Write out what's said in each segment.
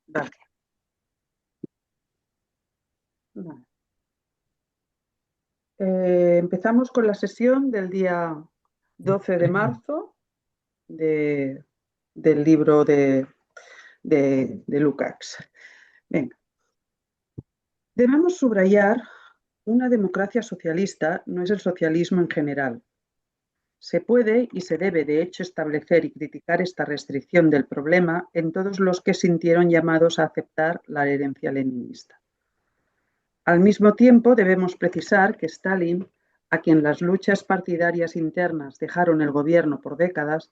Vale. Vale. Empezamos con la sesión del día 12 de marzo del libro de Lukács. Venga. Debemos subrayar, una democracia socialista no es el socialismo en general. Se puede y se debe, de hecho, establecer y criticar esta restricción del problema en todos los que sintieron llamados a aceptar la herencia leninista. Al mismo tiempo, debemos precisar que Stalin, a quien las luchas partidarias internas dejaron el gobierno por décadas,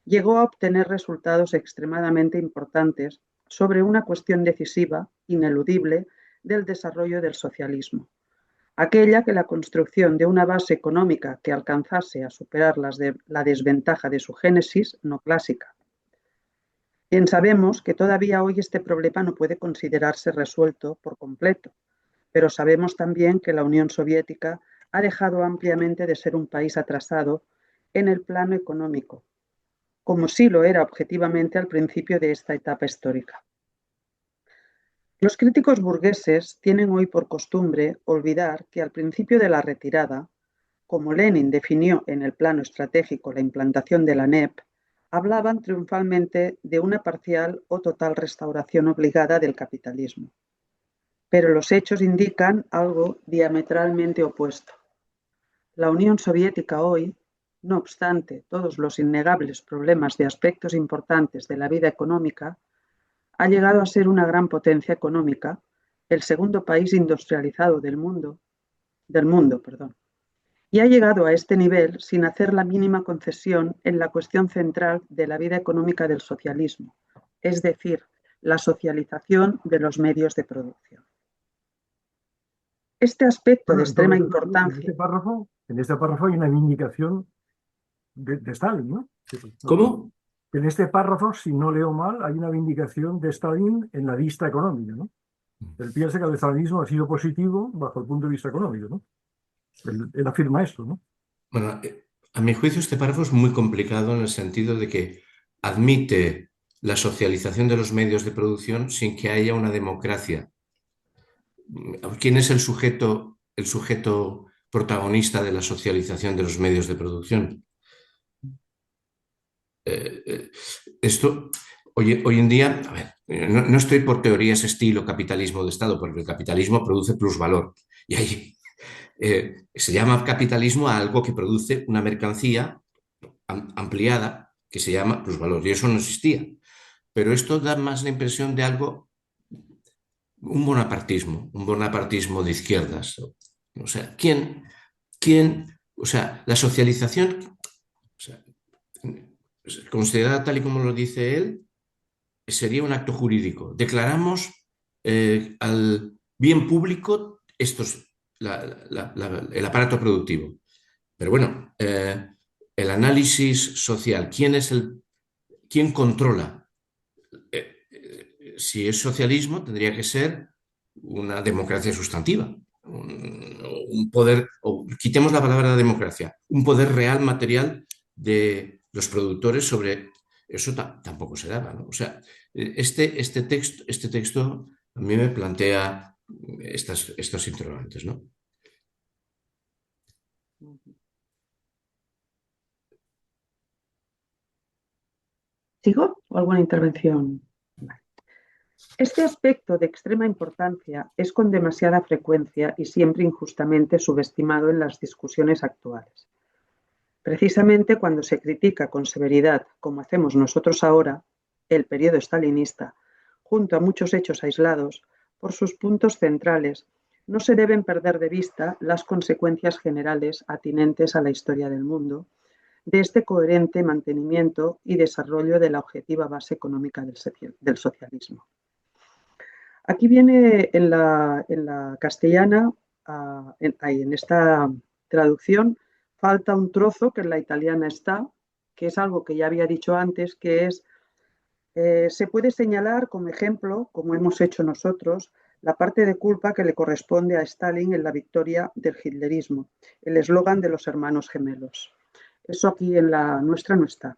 llegó a obtener resultados extremadamente importantes sobre una cuestión decisiva, ineludible, del desarrollo del socialismo. Aquella que la construcción de una base económica que alcanzase a superar la desventaja de su génesis no clásica. Bien sabemos que todavía hoy este problema no puede considerarse resuelto por completo, pero sabemos también que la Unión Soviética ha dejado ampliamente de ser un país atrasado en el plano económico, como sí lo era objetivamente al principio de esta etapa histórica. Los críticos burgueses tienen hoy por costumbre olvidar que al principio de la retirada, como Lenin definió en el plano estratégico la implantación de la NEP, hablaban triunfalmente de una parcial o total restauración obligada del capitalismo. Pero los hechos indican algo diametralmente opuesto. La Unión Soviética hoy, no obstante todos los innegables problemas de aspectos importantes de la vida económica, ha llegado a ser una gran potencia económica, el segundo país industrializado del mundo, y ha llegado a este nivel sin hacer la mínima concesión en la cuestión central de la vida económica del socialismo, es decir, la socialización de los medios de producción. Este aspecto de extrema importancia. En este párrafo hay una vindicación de Stalin, ¿no? ¿Cómo? En este párrafo, si no leo mal, hay una vindicación de Stalin en la vista económica, ¿no? Él piensa que el estalinismo ha sido positivo bajo el punto de vista económico, ¿no? Él afirma esto, ¿no? Bueno, a mi juicio este párrafo es muy complicado en el sentido de que admite la socialización de los medios de producción sin que haya una democracia. ¿Quién es el sujeto protagonista de la socialización de los medios de producción? Esto, hoy en día, a ver, no estoy por teorías estilo capitalismo de Estado, porque el capitalismo produce plusvalor. Y ahí se llama capitalismo a algo que produce una mercancía ampliada que se llama plusvalor. Y eso no existía. Pero esto da más la impresión de algo, un bonapartismo de izquierdas. O sea, o sea, la socialización, o sea, considerada tal y como lo dice él, sería un acto jurídico. Declaramos al bien público el aparato productivo. Pero bueno, el análisis social, ¿quién controla? Si es socialismo, tendría que ser una democracia sustantiva. Un poder, o quitemos la palabra democracia, un poder real material de los productores sobre eso tampoco se daba, ¿no? O sea, este texto a mí me plantea estos interrogantes, ¿no? ¿Sigo? ¿O alguna intervención? Vale. Este aspecto de extrema importancia es con demasiada frecuencia y siempre injustamente subestimado en las discusiones actuales. Precisamente cuando se critica con severidad, como hacemos nosotros ahora, el periodo stalinista, junto a muchos hechos aislados, por sus puntos centrales, no se deben perder de vista las consecuencias generales atinentes a la historia del mundo de este coherente mantenimiento y desarrollo de la objetiva base económica del socialismo. Aquí viene en la castellana, en esta traducción, falta un trozo que en la italiana está, que es algo que ya había dicho antes, que es, se puede señalar como ejemplo, como hemos hecho nosotros, la parte de culpa que le corresponde a Stalin en la victoria del hitlerismo, el eslogan de los hermanos gemelos. Eso aquí en la nuestra no está.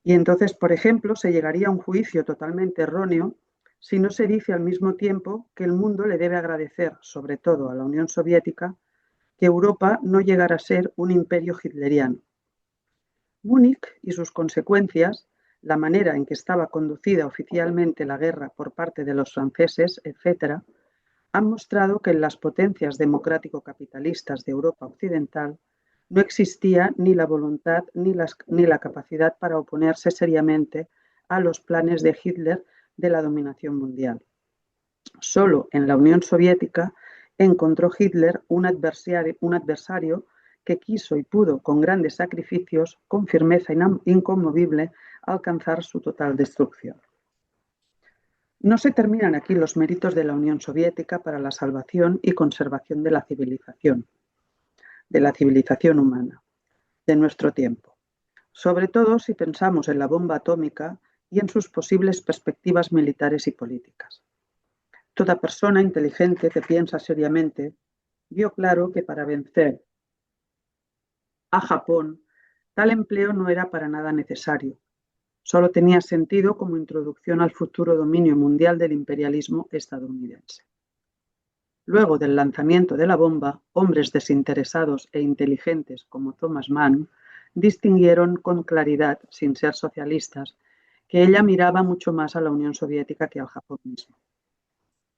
Y entonces, por ejemplo, se llegaría a un juicio totalmente erróneo si no se dice al mismo tiempo que el mundo le debe agradecer, sobre todo a la Unión Soviética, que Europa no llegara a ser un imperio hitleriano. Múnich y sus consecuencias, la manera en que estaba conducida oficialmente la guerra por parte de los franceses, etc., han mostrado que en las potencias democrático-capitalistas de Europa occidental no existía ni la voluntad ni la capacidad para oponerse seriamente a los planes de Hitler de la dominación mundial. Solo en la Unión Soviética encontró Hitler un adversario que quiso y pudo, con grandes sacrificios, con firmeza inconmovible, alcanzar su total destrucción. No se terminan aquí los méritos de la Unión Soviética para la salvación y conservación de la civilización humana, de nuestro tiempo. Sobre todo si pensamos en la bomba atómica y en sus posibles perspectivas militares y políticas. Toda persona inteligente que piensa seriamente vio claro que para vencer a Japón, tal empleo no era para nada necesario. Solo tenía sentido como introducción al futuro dominio mundial del imperialismo estadounidense. Luego del lanzamiento de la bomba, hombres desinteresados e inteligentes como Thomas Mann distinguieron con claridad, sin ser socialistas, que ella miraba mucho más a la Unión Soviética que al Japón mismo.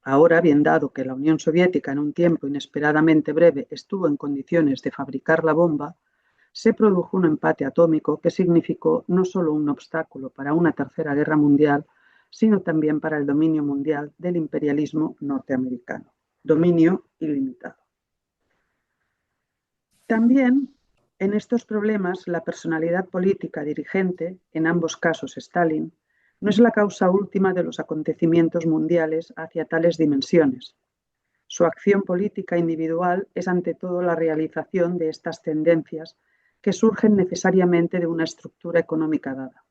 Ahora, bien dado que la Unión Soviética en un tiempo inesperadamente breve estuvo en condiciones de fabricar la bomba, se produjo un empate atómico que significó no solo un obstáculo para una tercera guerra mundial, sino también para el dominio mundial del imperialismo norteamericano. Dominio ilimitado. También en estos problemas la personalidad política dirigente, en ambos casos Stalin, no es la causa última de los acontecimientos mundiales hacia tales dimensiones. Su acción política individual es ante todo la realización de estas tendencias que surgen necesariamente de una estructura económica dada.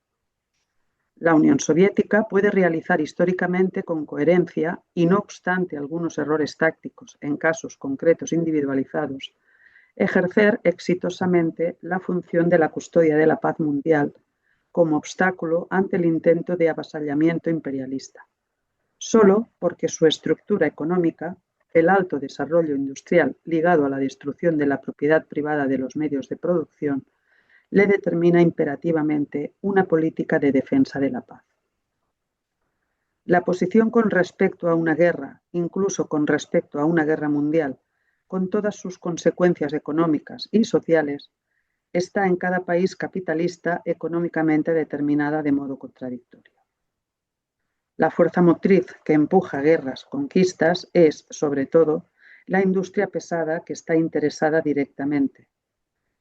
La Unión Soviética puede realizar históricamente con coherencia y, no obstante algunos errores tácticos en casos concretos individualizados, ejercer exitosamente la función de la custodia de la paz mundial como obstáculo ante el intento de avasallamiento imperialista, solo porque su estructura económica, el alto desarrollo industrial ligado a la destrucción de la propiedad privada de los medios de producción, le determina imperativamente una política de defensa de la paz. La posición con respecto a una guerra, incluso con respecto a una guerra mundial, con todas sus consecuencias económicas y sociales, está en cada país capitalista económicamente determinada de modo contradictorio. La fuerza motriz que empuja guerras, conquistas, es, sobre todo, la industria pesada que está interesada directamente.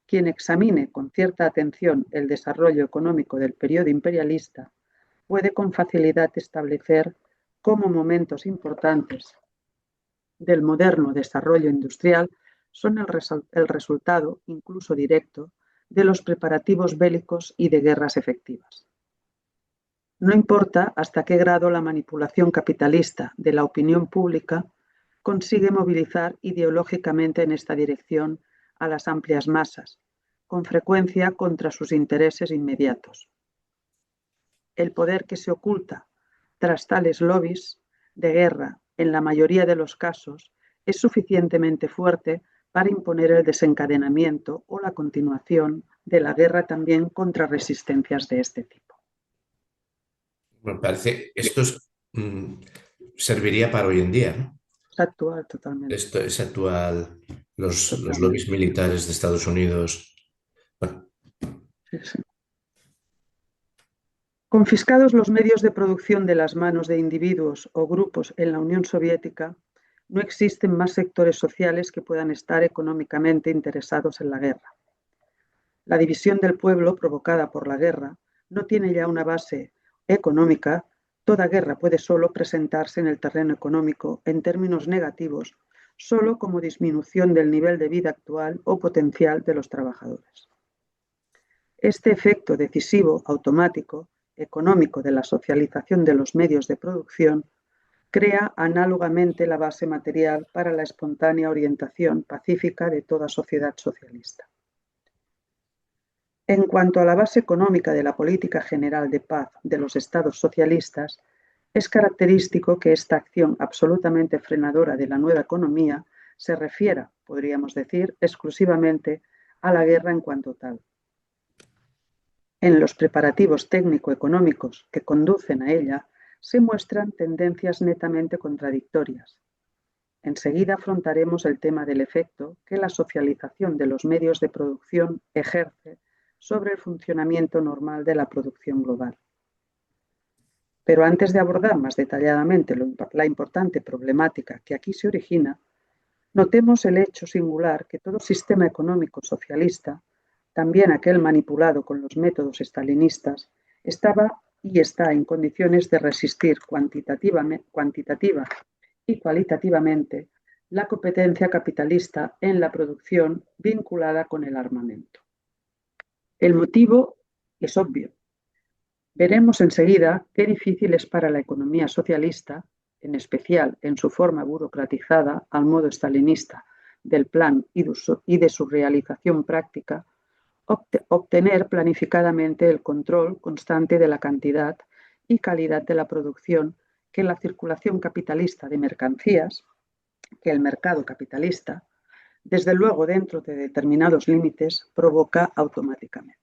Quien examine con cierta atención el desarrollo económico del periodo imperialista puede con facilidad establecer cómo momentos importantes del moderno desarrollo industrial son el resultado, incluso directo, de los preparativos bélicos y de guerras efectivas. No importa hasta qué grado la manipulación capitalista de la opinión pública consigue movilizar ideológicamente en esta dirección a las amplias masas, con frecuencia contra sus intereses inmediatos. El poder que se oculta tras tales lobbies de guerra, en la mayoría de los casos, es suficientemente fuerte para imponer el desencadenamiento o la continuación de la guerra también contra resistencias de este tipo. Me parece, serviría para hoy en día, ¿no? Es actual totalmente. Esto es actual, los lobbies militares de Estados Unidos. Bueno. Sí, sí. Confiscados los medios de producción de las manos de individuos o grupos en la Unión Soviética, no existen más sectores sociales que puedan estar económicamente interesados en la guerra. La división del pueblo provocada por la guerra no tiene ya una base económica. Toda guerra puede solo presentarse en el terreno económico en términos negativos, solo como disminución del nivel de vida actual o potencial de los trabajadores. Este efecto decisivo, automático, económico de la socialización de los medios de producción crea análogamente la base material para la espontánea orientación pacífica de toda sociedad socialista. En cuanto a la base económica de la política general de paz de los estados socialistas, Es característico que esta acción absolutamente frenadora de la nueva economía se refiera, podríamos decir, exclusivamente a la guerra en cuanto tal. En los preparativos técnico-económicos que conducen a ella se muestran tendencias netamente contradictorias. Enseguida afrontaremos el tema del efecto que la socialización de los medios de producción ejerce sobre el funcionamiento normal de la producción global. Pero antes de abordar más detalladamente la importante problemática que aquí se origina, notemos el hecho singular que todo sistema económico socialista, también aquel manipulado con los métodos estalinistas, estaba y está en condiciones de resistir cuantitativa y cualitativamente la competencia capitalista en la producción vinculada con el armamento. El motivo es obvio. Veremos enseguida qué difícil es para la economía socialista, en especial en su forma burocratizada al modo stalinista del plan y de su realización práctica, obtener planificadamente el control constante de la cantidad y calidad de la producción que la circulación capitalista de mercancías, que el mercado capitalista, desde luego dentro de determinados límites, provoca automáticamente.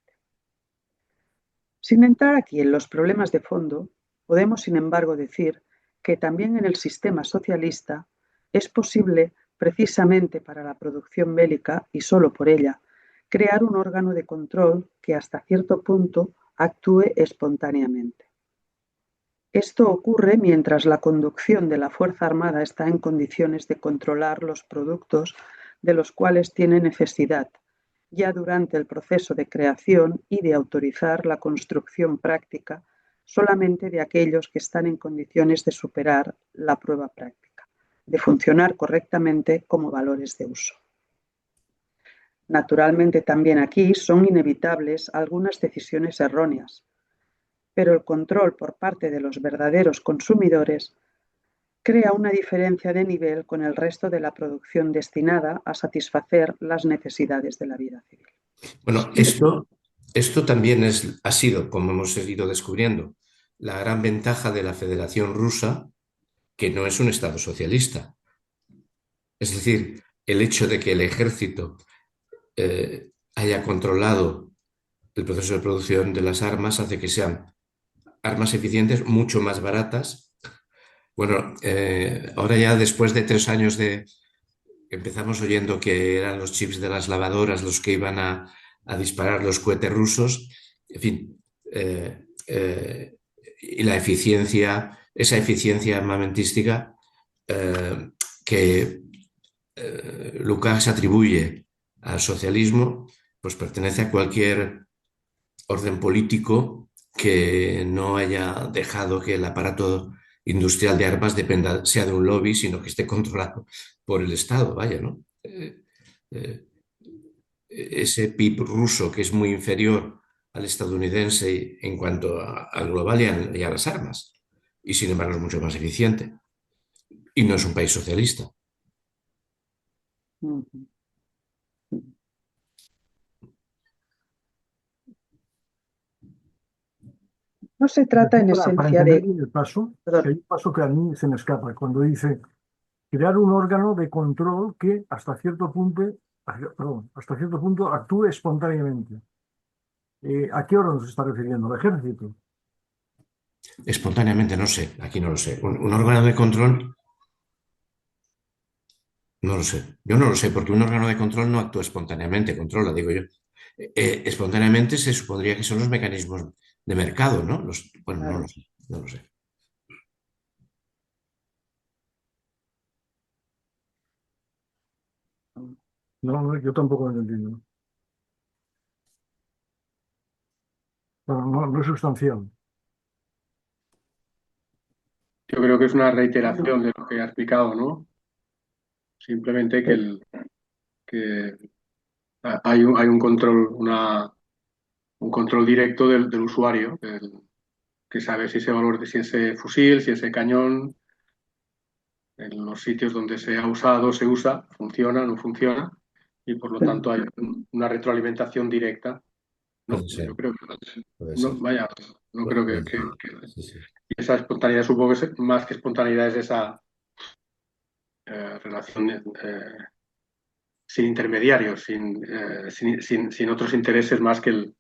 Sin entrar aquí en los problemas de fondo, podemos, sin embargo, decir que también en el sistema socialista es posible, precisamente para la producción bélica y solo por ella, crear un órgano de control que hasta cierto punto actúe espontáneamente. Esto ocurre mientras la conducción de la Fuerza Armada está en condiciones de controlar los productos de los cuales tiene necesidad, ya durante el proceso de creación y de autorizar la construcción práctica solamente de aquellos que están en condiciones de superar la prueba práctica, de funcionar correctamente como valores de uso. Naturalmente, también aquí son inevitables algunas decisiones erróneas, pero el control por parte de los verdaderos consumidores crea una diferencia de nivel con el resto de la producción destinada a satisfacer las necesidades de la vida civil. Bueno, esto también ha sido, como hemos ido descubriendo, la gran ventaja de la Federación Rusa, que no es un Estado socialista. Es decir, el hecho de que el ejército haya controlado el proceso de producción de las armas hace que sean armas eficientes, mucho más baratas. Bueno, ahora ya después de 3 años empezamos oyendo que eran los chips de las lavadoras los que iban a disparar los cohetes rusos, en fin, y la eficiencia, esa eficiencia armamentística que Lucas atribuye al socialismo, pues pertenece a cualquier orden político que no haya dejado que el aparato industrial de armas sea de un lobby, sino que esté controlado por el Estado, vaya, ¿no? Eh, ese PIB ruso que es muy inferior al estadounidense en cuanto al global y a las armas, y sin embargo es mucho más eficiente. Y no es un país socialista. No se trata en Para esencia entender de... bien el paso, que hay Perdón, un paso que a mí se me escapa, cuando dice crear un órgano de control que hasta cierto punto actúe espontáneamente. ¿A qué órgano se está refiriendo? ¿Al ejército? Espontáneamente, no sé, aquí no lo sé. Un órgano de control, no lo sé. Yo no lo sé, porque un órgano de control no actúa espontáneamente, controla, digo yo. Espontáneamente se supondría que son los mecanismos de mercado, ¿no? Bueno, no lo claro. sé, no lo sé. No, no, yo tampoco lo entiendo. Bueno, no, no es sustancial. Yo creo que es una Bueno, reiteración de lo que ha explicado, ¿no? Simplemente que hay un control, un control directo del usuario, que sabe si ese fusil, si ese cañón, en los sitios donde se ha usado, se usa, funciona, no funciona, y por lo tanto hay una retroalimentación directa No, Puede ser, yo creo que puede no, ser. vaya, no creo Puede ser. que Sí, sí. esa espontaneidad, supongo que más que espontaneidad es esa relación sin intermediarios, sin otros intereses más que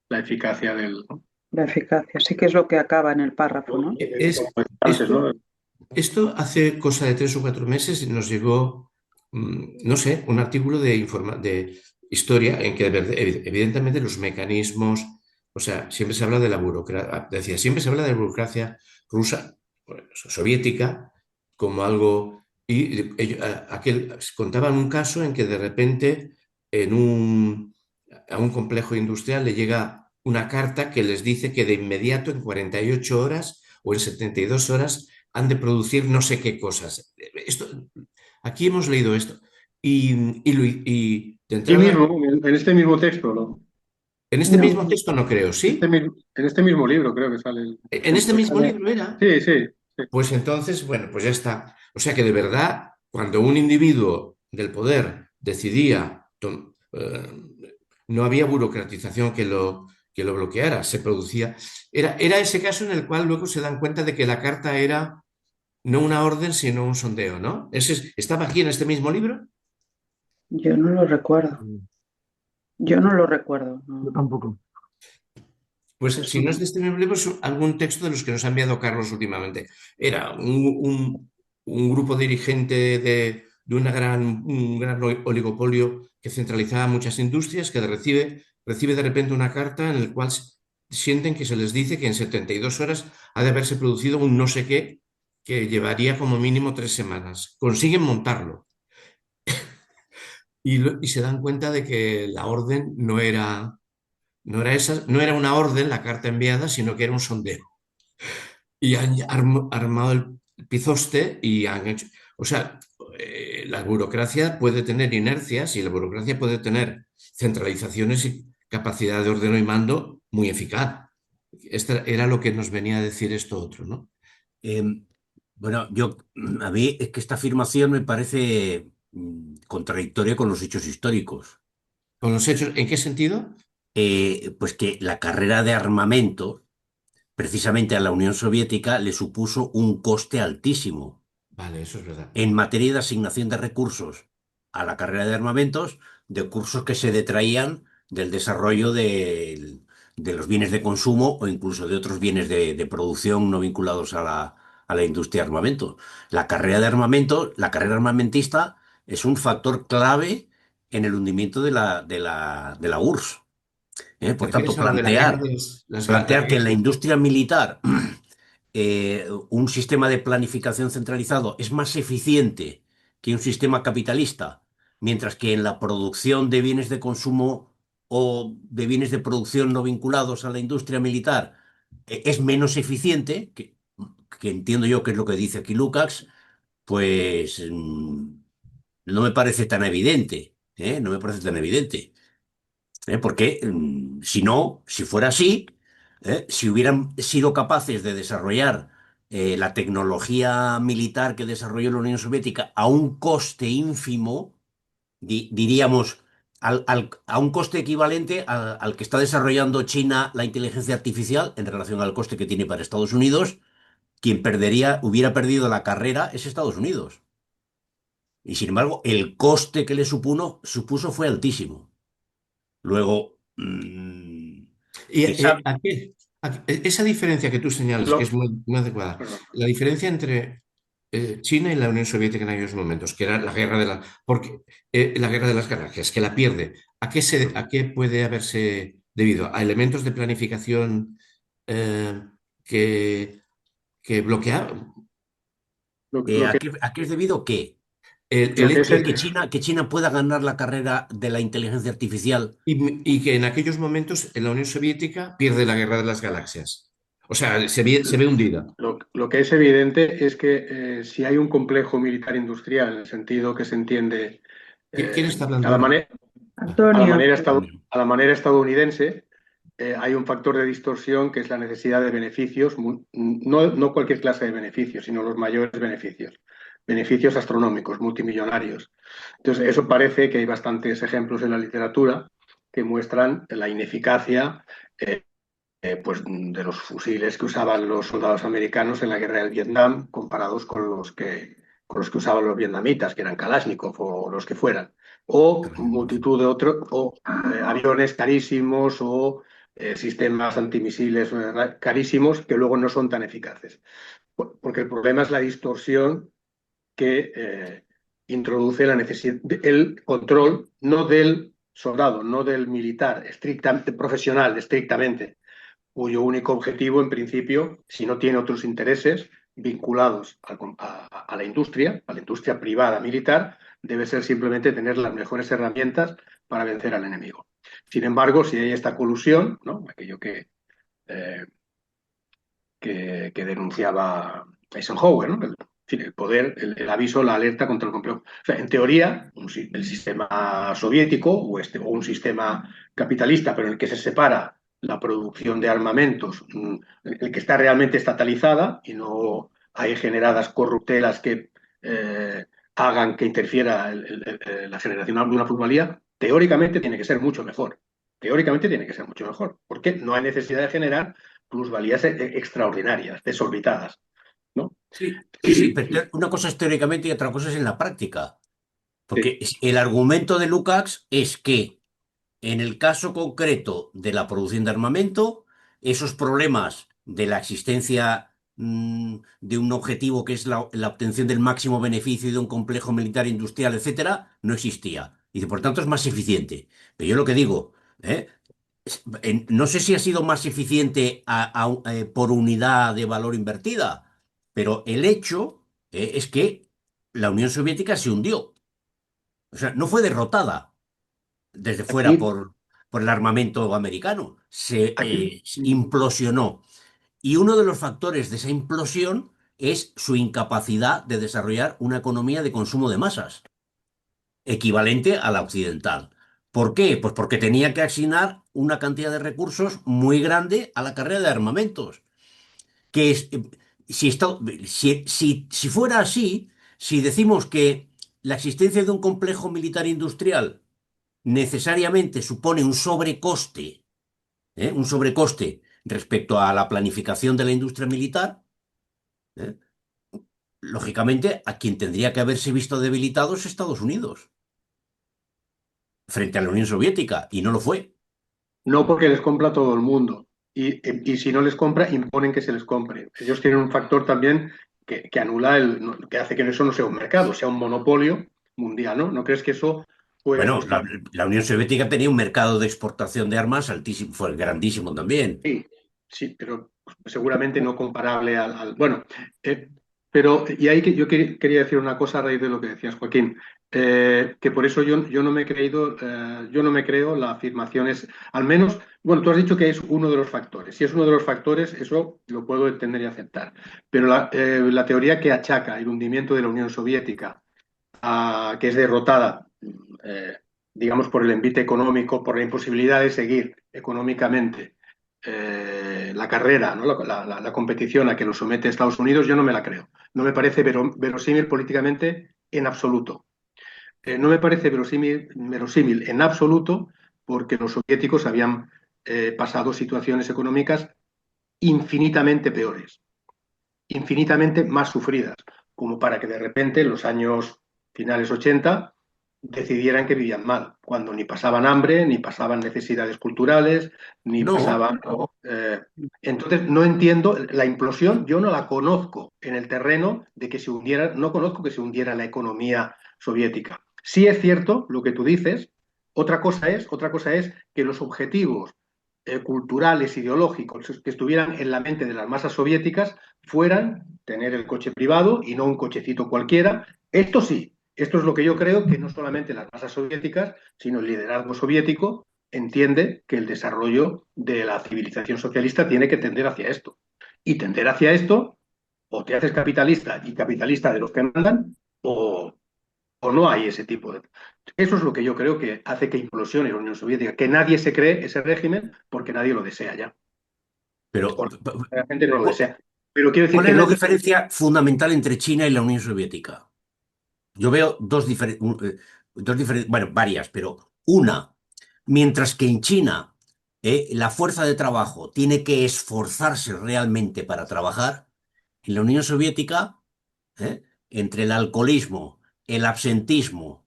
la eficacia del, ¿no? La eficacia, sí que es lo que acaba en el párrafo, ¿no? Como Es, decía antes, ¿no? esto, esto hace cosa de 3 o 4 meses nos llegó, no sé, un artículo de historia en que evidentemente los mecanismos, o sea, siempre se habla de la burocracia, decía, siempre se habla de la burocracia rusa, bueno, soviética, como algo, y contaban un caso en que de repente en a un complejo industrial le llega una carta que les dice que de inmediato, en 48 horas o en 72 horas, han de producir no sé qué cosas. Aquí hemos leído esto. Y de Aquí entrada, mismo, en este mismo texto, ¿no? en este No, mismo texto no creo, ¿sí? En este mismo libro creo que sale el En este ejemplo. a mismo ver, libro era. Sí, sí, sí. Pues entonces, bueno, pues ya está. O sea que de verdad, cuando un individuo del poder decidía, no había burocratización que lo bloqueara, se producía. Era ese caso en el cual luego se dan cuenta de que la carta era no una orden, sino un sondeo, ¿no? ¿Estaba aquí en este mismo libro? yo no lo recuerdo. Yo no lo recuerdo. Yo No. tampoco. Pues si Eso no es no. de este mismo libro, es algún texto de los que nos ha enviado Carlos últimamente. Era un grupo dirigente de un gran oligopolio que centralizaba muchas industrias, que recibe de repente una carta en la cual sienten que se les dice que en 72 horas ha de haberse producido un no sé qué que llevaría como mínimo 3 semanas. Consiguen montarlo y se dan cuenta de que la orden no era una orden la carta enviada, sino que era un sondeo. Y han armado el pizoste y han hecho. O sea, la burocracia puede tener inercias y la burocracia puede tener centralizaciones y capacidad de ordeno y mando muy eficaz. Era lo que nos venía a decir esto otro, ¿no? Eh, bueno, a mí es que esta afirmación me parece contradictoria con los hechos históricos. Con los hechos, ¿en qué sentido? Pues que la carrera de armamento, precisamente a la Unión Soviética, le supuso un coste altísimo Vale, eso es verdad. en materia de asignación de recursos a la carrera de armamentos, de cursos que se detraían del desarrollo de los bienes de consumo o incluso de otros bienes de producción no vinculados a la industria de armamento. La carrera de armamento, la carrera armamentista es un factor clave en el hundimiento de la URSS. ¿Te Por tanto, refieres a lo de la guerra de la plantear que en la guerra? industria militar un sistema de planificación centralizado es más eficiente que un sistema capitalista, mientras que en la producción de bienes de consumo o de bienes de producción no vinculados a la industria militar es menos eficiente, que entiendo yo que es lo que dice aquí Lukács, pues no me parece tan evidente, ¿eh? No me parece tan evidente. Porque si no, si fuera así, si hubieran sido capaces de desarrollar la tecnología militar que desarrolló la Unión Soviética a un coste ínfimo, diríamos, a un coste equivalente al que está desarrollando China la inteligencia artificial en relación al coste que tiene para Estados Unidos, quien hubiera perdido la carrera es Estados Unidos. Y sin embargo, el coste que le supuso fue altísimo. Luego, Y esa, esa diferencia que tú señalas, que es Lo- muy adecuada, perdón. la diferencia entre China y la Unión Soviética en aquellos momentos, que era la guerra porque, la guerra de las galaxias, que la pierde, ¿a qué puede haberse debido? ¿A elementos de planificación eh, que, que bloquearon? Lo que, ¿a qué es debido qué? El lo que hecho es de Que China pueda ganar la carrera de la inteligencia artificial. y que en aquellos momentos en la Unión Soviética pierde la guerra de las galaxias. O sea, se ve hundida. lo que es evidente es que si hay un complejo militar industrial, en el sentido que se entiende ¿Quién está hablando a la ahora? manera, Antonio, a la manera estadounidense, hay un factor de distorsión que es la necesidad de beneficios, no cualquier clase de beneficios, sino los mayores beneficios, beneficios astronómicos, multimillonarios. Entonces, eso parece que hay bastantes ejemplos en la literatura que muestran la ineficacia pues, de los fusiles que usaban los soldados americanos en la guerra del Vietnam comparados con los que usaban los vietnamitas, que eran Kalashnikov o los que fueran, o multitud de otros, o aviones carísimos o sistemas antimisiles carísimos que luego no son tan eficaces. Porque el problema es la distorsión que introduce la necesidad, el control no del soldado, no del militar, estrictamente profesional, estrictamente, cuyo único objetivo, en principio, si no tiene otros intereses vinculados a la industria privada militar, debe ser simplemente tener las mejores herramientas para vencer al enemigo. Sin embargo, si hay esta colusión, ¿no? Aquello que denunciaba Eisenhower, ¿no? El poder, el aviso, la alerta contra el complejo. O sea, en teoría, el sistema soviético o un sistema capitalista, pero en el que se separa la producción de armamentos, el que está realmente estatalizada y no hay generadas corruptelas que hagan que interfiera la generación de una plusvalía, teóricamente tiene que ser mucho mejor. Teóricamente tiene que ser mucho mejor, porque no hay necesidad de generar plusvalías extraordinarias, desorbitadas, ¿no? Sí, sí, sí, pero una cosa es teóricamente y otra cosa es en la práctica. Porque el argumento de Lukács es que en el caso concreto de la producción de armamento, esos problemas de la existencia de un objetivo que es la obtención del máximo beneficio de un complejo militar industrial, etcétera, no existía. Y por tanto es más eficiente. Pero yo lo que digo, ¿eh? No sé si ha sido más eficiente por unidad de valor invertida, pero el hecho es que la Unión Soviética se hundió. O sea, no fue derrotada desde fuera Aquí, por el armamento americano, se aquí, implosionó. Y uno de los factores de esa implosión es su incapacidad de desarrollar una economía de consumo de masas, equivalente a la occidental. ¿Por qué? Pues porque tenía que asignar una cantidad de recursos muy grande a la carrera de armamentos. Que es, si fuera así, si decimos que la existencia de un complejo militar industrial necesariamente supone un sobrecoste respecto a la planificación de la industria militar, ¿eh? Lógicamente a quien tendría que haberse visto debilitado es Estados Unidos frente a la Unión Soviética, y no lo fue. no porque les compra todo el mundo. Y si no les compra, imponen que se les compre. Ellos tienen un factor también que anula que hace que eso no sea un mercado, sea un monopolio mundial, ¿no? ¿No crees que eso juega en Bueno, contra? la Unión Soviética tenía un mercado de exportación de armas altísimo, fue grandísimo también. Sí, sí, pero seguramente no comparable bueno, eh, pero y ahí que yo quería decir una cosa a raíz de lo que decías, Joaquín, que por eso yo no me he creído, yo no me creo la afirmación es, al menos, bueno, tú has dicho que es uno de los factores. Si es uno de los factores, eso lo puedo entender y aceptar. Pero la teoría que achaca el hundimiento de la Unión Soviética, que es derrotada, eh, digamos, por el envite económico, por la imposibilidad de seguir económicamente la carrera, ¿no? La competición a que lo somete Estados Unidos, yo no me la creo. No me parece verosímil políticamente en absoluto. No me parece verosímil en absoluto porque los soviéticos habían pasado situaciones económicas infinitamente peores, infinitamente más sufridas, como para que de repente en los años finales 80 decidieran que vivían mal, cuando ni pasaban hambre, ni pasaban necesidades culturales, ni No, pasaban... Entonces, no entiendo la implosión, yo no la conozco en el terreno de que se hundiera, no conozco que se hundiera la economía soviética. Sí es cierto lo que tú dices, otra cosa es que los objetivos culturales, ideológicos que estuvieran en la mente de las masas soviéticas fueran tener el coche privado y no un cochecito cualquiera. Esto sí, esto es lo que yo creo que no solamente las masas soviéticas, sino el liderazgo soviético entiende que el desarrollo de la civilización socialista tiene que tender hacia esto. Y tender hacia esto, o te haces capitalista y capitalista de los que mandan, o no hay ese tipo de... Eso es lo que yo creo que hace que implosione la Unión Soviética, que nadie se cree ese régimen porque nadie lo desea ya. pero O la gente no lo desea. Pero quiero decir ¿cuál que es la no... diferencia fundamental entre China y la Unión Soviética? Yo veo dos diferentes, bueno, varias, pero una. Mientras que en China la fuerza de trabajo tiene que esforzarse realmente para trabajar, en la Unión Soviética, entre el alcoholismo, el absentismo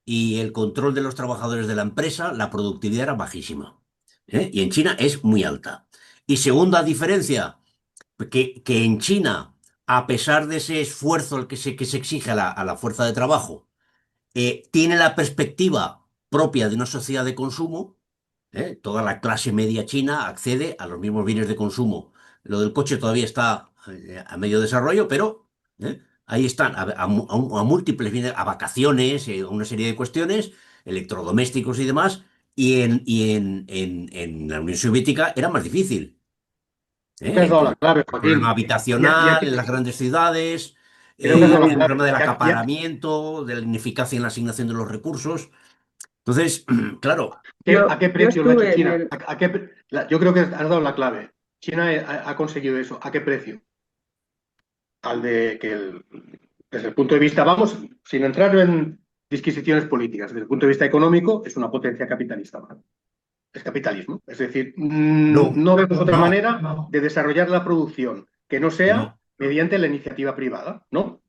y el control de los trabajadores de la empresa, la productividad era bajísima. Y en China es muy alta. Y segunda diferencia, que en China, a pesar de ese esfuerzo que se exige a la fuerza de trabajo, tiene la perspectiva propia de una sociedad de consumo. Toda la clase media china accede a los mismos bienes de consumo. Lo del coche todavía está a medio desarrollo, pero ahí están, a múltiples bienes, a vacaciones, una serie de cuestiones, electrodomésticos y demás. En la Unión Soviética era más difícil. Me has dado Por la clave, el problema Joaquín. Y habitacional en las grandes ciudades, creo que has dado la el clave. problema del acaparamiento, de la ineficacia en la asignación de los recursos. Entonces, claro, ¿A qué Yo precio lo ha hecho estuve en China? el, Yo creo que has dado la clave. China ha conseguido eso. ¿A qué precio? Al de que desde el punto de vista, vamos, sin entrar en disquisiciones políticas, desde el punto de vista económico, es una potencia capitalista. ¿Vale? Es capitalismo. Es decir, no, no vemos otra no, manera de desarrollar la producción que no que sea no, mediante la iniciativa privada, ¿no?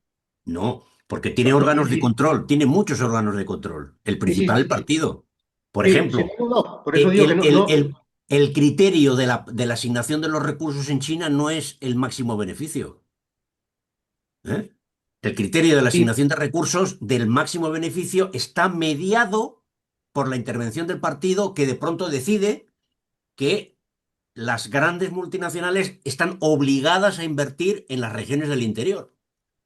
no, porque tiene órganos de control, tiene muchos órganos de control. El Sí, sí, principal, sí, el sí. partido. Por Sí, sí, ejemplo, no, no, por eso el, digo que el- no, el- no, el- el criterio de la asignación de los recursos en China no es el máximo beneficio. ¿eh? El criterio de la sí, asignación de recursos del máximo beneficio está mediado por la intervención del partido que de pronto decide que las grandes multinacionales están obligadas a invertir en las regiones del interior,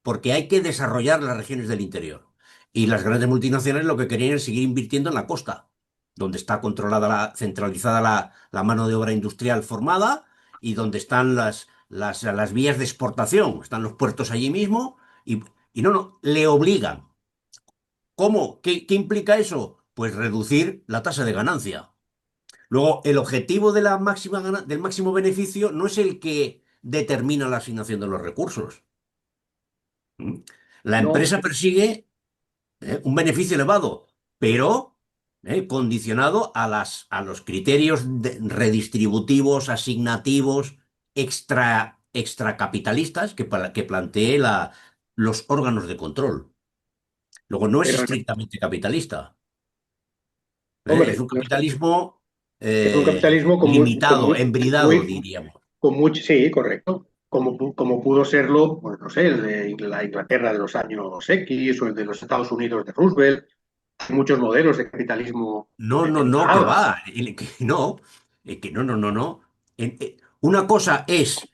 porque hay que desarrollar las regiones del interior. Y las grandes multinacionales lo que querían es seguir invirtiendo en la costa, donde está controlada, centralizada la mano de obra industrial formada y donde están las vías de exportación, están los puertos allí mismo y no, le obligan. ¿Cómo? ¿Qué implica eso? Pues reducir la tasa de ganancia. Luego, el objetivo de del máximo beneficio no es el que determina la asignación de los recursos. ¿Mm? La no, empresa persigue un beneficio elevado, pero condicionado a los criterios redistributivos, asignativos, extracapitalistas que plantee los órganos de control. Luego, no es pero, estrictamente capitalista. Es hombre, un no sé, capitalismo es un capitalismo limitado, embridado, diríamos. sí, correcto, como pudo serlo, pues no sé, el de la Inglaterra de los años X o el de los Estados Unidos de Roosevelt. Hay muchos modelos de capitalismo No, no, no, que equiparado. va. No, que no, no, no, no. Una cosa es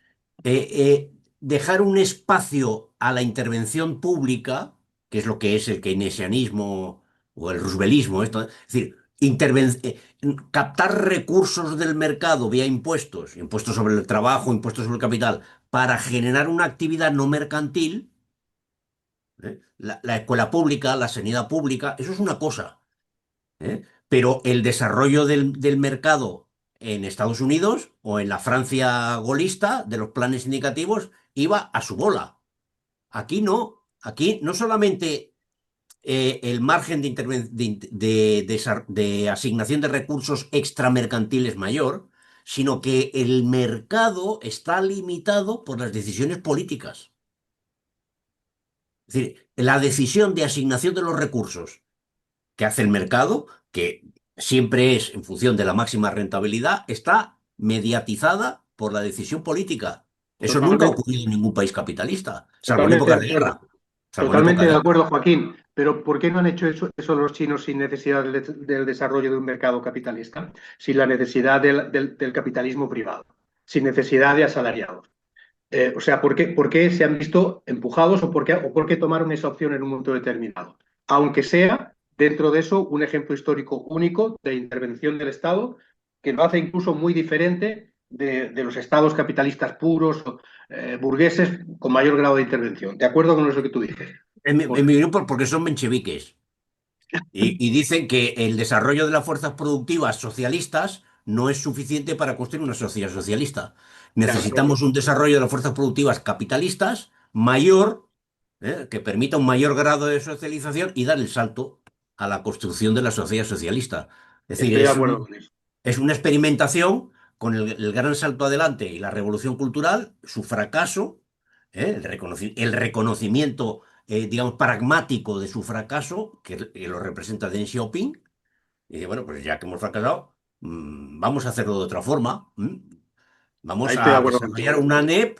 dejar un espacio a la intervención pública, que es lo que es el keynesianismo o el rooseveltismo, esto, es decir, captar recursos del mercado vía impuestos, impuestos sobre el trabajo, impuestos sobre el capital, para generar una actividad no mercantil, la escuela pública, la sanidad pública, eso es una cosa. Pero el desarrollo del mercado en Estados Unidos o en la Francia golista de los planes indicativos iba a su bola. Aquí no. Aquí no solamente el margen de asignación de recursos extramercantiles mayor, sino que el mercado está limitado por las decisiones políticas. Es decir, la decisión de asignación de los recursos que hace el mercado, que siempre es en función de la máxima rentabilidad, está mediatizada por la decisión política. Eso nunca ha Totalmente, ocurrido en ningún país capitalista, salvo en totalmente épocas de de acuerdo. guerra. Salvo en Totalmente épocas de de acuerdo, guerra. Joaquín. Pero ¿por qué no han hecho eso los chinos sin necesidad del desarrollo de un mercado capitalista? Sin la necesidad del capitalismo privado, sin necesidad de asalariados. O sea, por qué se han visto empujados o por qué tomaron esa opción en un momento determinado? Aunque sea dentro de eso un ejemplo histórico único de intervención del Estado, que lo hace incluso muy diferente de los estados capitalistas puros, burgueses, con mayor grado de intervención. ¿De acuerdo con eso que tú dices? En mi opinión, porque son mencheviques. Y dicen que el desarrollo de las fuerzas productivas socialistas no es suficiente para construir una sociedad socialista. Claro. Necesitamos un desarrollo de las fuerzas productivas capitalistas mayor, que permita un mayor grado de socialización y dar el salto a la construcción de la sociedad socialista. Es decir, Estoy de acuerdo con eso. es una experimentación con el gran salto adelante y la revolución cultural, su fracaso, el reconocimiento, digamos, pragmático de su fracaso, que lo representa Deng Xiaoping, y dice, bueno, pues ya que hemos fracasado, vamos a hacerlo de otra forma. Ahí Vamos estoy de a acuerdo desarrollar contigo. una NEP,